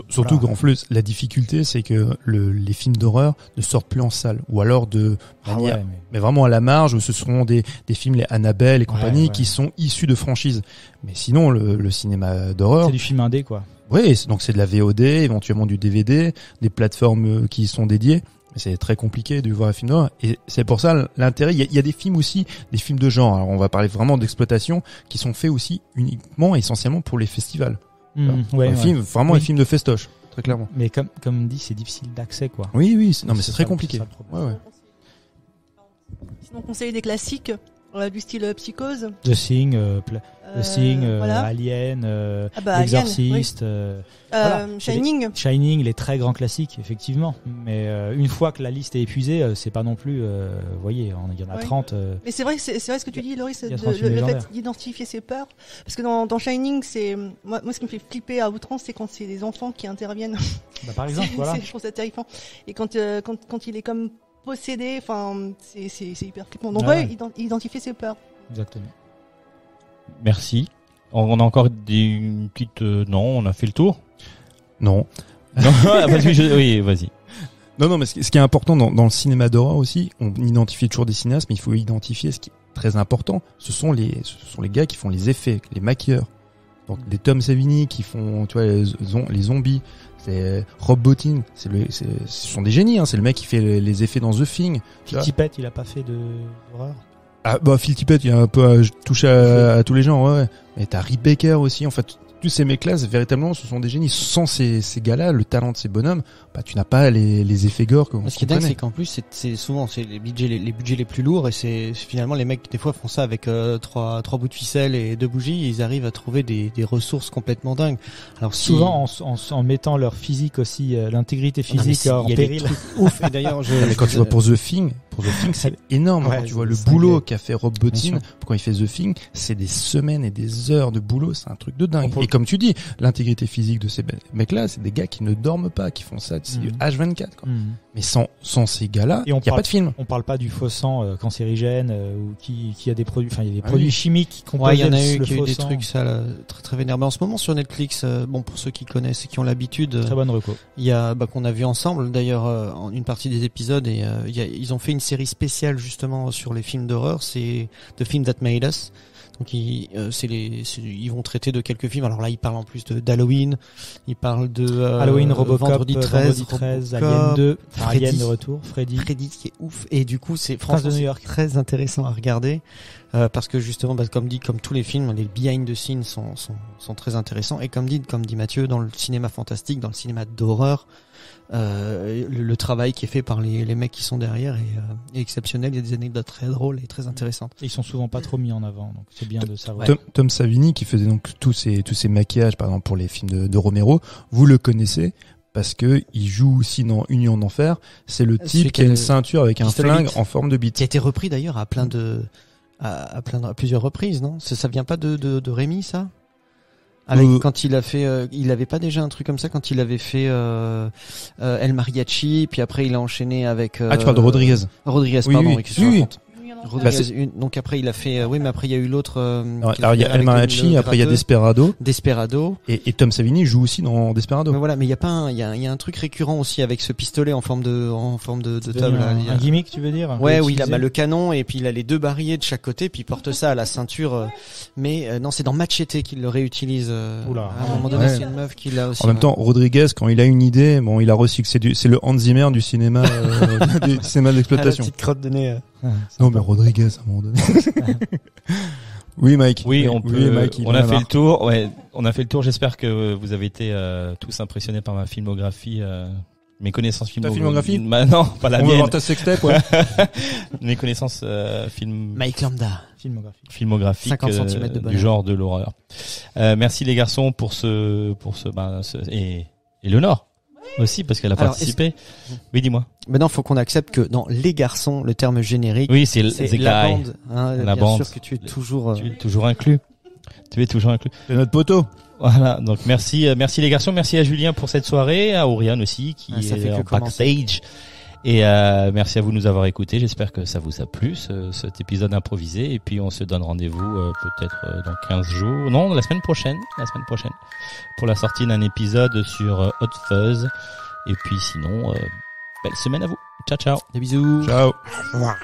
Surtout qu'en plus, la difficulté, c'est que les films d'horreur ne sortent plus en salle, ou alors de manière, mais vraiment à la marge, où ce seront des films, les Annabelle et compagnie, qui sont issus de franchises. Mais sinon, le cinéma d'horreur, c'est du film indé, quoi. Oui, donc c'est de la VOD, éventuellement du DVD, des plateformes qui y sont dédiées. C'est très compliqué de voir un film d'horreur. Et c'est pour ça l'intérêt. Il y a des films aussi, des films de genre. Alors on va parler vraiment d'exploitation, qui sont faits aussi uniquement, essentiellement pour les festivals. Vraiment les films de festoche, très clairement. Mais comme dit, c'est difficile d'accès, quoi. Oui, non mais c'est très compliqué. Ouais. Sinon, conseiller des classiques du style Psychose. The Thing, voilà. Alien, L'Exorciste, voilà. Shining. Les très grands classiques, effectivement. Mais une fois que la liste est épuisée, c'est pas non plus, vous voyez, il y en a 30. Mais c'est vrai ce que tu dis, Loris, le fait d'identifier ses peurs. Parce que dans Shining, c'est moi ce qui me fait flipper à outrance, c'est quand c'est des enfants qui interviennent. Bah, par exemple, voilà. Je trouve ça terrifiant. Et quand il est comme possédé, enfin, c'est hyper flippant. Donc identifier ses peurs. Exactement. Merci. On a encore une petite... non, on a fait le tour. Non. Oui, vas-y. Non, mais ce qui est important dans le cinéma d'horreur aussi, on identifie toujours des cinéastes, mais il faut identifier ce qui est très important. Ce sont les gars qui font les effets, les maquilleurs. Donc des Tom Savini qui font, tu vois, les zombies. C'est Rob Bottin, ce sont des génies, hein. C'est le mec qui fait les effets dans The Thing. Phil Tippett, il a pas fait d'horreur. Ah bah Phil Tippett, il a un peu touché à tous les gens, ouais. Mais t'as Rick Baker aussi, en fait. Tous ces mecs-là, véritablement, ce sont des génies. Sans ces gars-là, le talent de ces bonhommes, bah tu n'as pas les effets gore que Ce qui est dingue, c'est qu'en plus, c'est souvent les budgets les plus lourds, et c'est finalement les mecs des fois font ça avec trois bouts de ficelle et 2 bougies, et ils arrivent à trouver des ressources complètement dingues. Alors souvent en mettant leur physique aussi, l'intégrité physique en péril. Ouf. Et d'ailleurs, quand tu vois pour The Thing, c'est énorme. Quand tu vois le boulot qu'a fait Rob Bottin, quand il fait The Thing, c'est des semaines et des heures de boulot, c'est un truc de dingue. Et comme tu dis, l'intégrité physique de ces mecs-là, c'est des gars qui ne dorment pas, qui font ça H24, quoi. Mais sans ces gars-là, il n'y a pas de film. On parle pas du faux sang cancérigène ou qui a des produits, enfin il y a des produits chimiques qui composent il y en a eu le qui faux eu des sang. trucs ça là, très très vénères. Mais en ce moment sur Netflix, bon pour ceux qui connaissent et qui ont l'habitude, très bonne reco. Il y a qu'on a vu ensemble d'ailleurs en une partie des épisodes, et ils ont fait une série spéciale justement sur les films d'horreur, c'est The Film That Made Us. Donc ils vont traiter de quelques films. Alors là, ils parlent en plus d'Halloween, ils parlent de Halloween, Robocop, Vendredi 13, Alien 2, Freddy, Alien de retour, Freddy qui est ouf. Et du coup, c'est franchement très intéressant à regarder. parce que justement, comme tous les films, les behind the scenes sont très intéressants. Et comme dit Mathieu, dans le cinéma fantastique, dans le cinéma d'horreur, le travail qui est fait par les mecs qui sont derrière est exceptionnel. Il y a des anecdotes très drôles et très intéressantes. Ils sont souvent pas trop mis en avant, donc c'est bien de savoir. Tom Savini, qui faisait donc tous ces maquillages, par exemple pour les films de Romero, vous le connaissez parce que il joue aussi dans Union d'enfer. C'est le type qui a une ceinture avec un flingue en forme de bite. Qui a été repris d'ailleurs à plusieurs reprises, non? Ça vient pas de Rémi, ça? Quand il a fait, il avait pas déjà un truc comme ça quand il avait fait El Mariachi, puis après il a enchaîné avec. Tu parles de Rodriguez. Rodriguez, oui, pardon. Oui. Donc après il a fait, mais après il y a eu l'autre. Alors il y a El Mariachi, après il y a Desperado. Et Tom Savini joue aussi dans Desperado. Mais voilà, mais il y a un truc récurrent aussi avec ce pistolet en forme de table. Un gimmick, tu veux dire? Ouais, oui, il a le canon et puis il a les deux barillet de chaque côté, puis il porte ça à la ceinture. Mais non, c'est dans Machete qu'il le réutilise. À un moment donné, c'est une meuf qui l'a aussi. En même temps, Rodriguez, quand il a une idée, il a reçu que c'est le Hans Zimmer du cinéma, du cinéma d'exploitation. Petite crotte de nez. Non, mais Rodriguez, à un moment donné. Oui, Mike. Oui, on a fait le tour. Ouais, on a fait le tour. J'espère que vous avez été tous impressionnés par ma filmographie, mes connaissances filmographiques. Non, pas la mienne. On va voir ta sextape, ouais. Mes connaissances Mike Lambda. Filmographique 50 cm de du genre de l'horreur. Merci les garçons pour et Léonore. Aussi parce qu'elle a participé. Oui, dis-moi. Maintenant, faut qu'on accepte que dans Les Garçons, le terme générique, oui, c'est la bande. La bien bande. sûr que tu es toujours. Tu es toujours inclus. C'est notre poteau. Voilà. Donc merci les garçons, merci à Julien pour cette soirée, à Oriane aussi qui est en backstage. Et merci à vous de nous avoir écoutés. J'espère que ça vous a plu cet épisode improvisé. Et puis on se donne rendez-vous peut-être dans 15 jours. Non, la semaine prochaine, pour la sortie d'un épisode sur Hot Fuzz. Et puis sinon, belle semaine à vous. Ciao ciao. Des bisous. Ciao. Au revoir.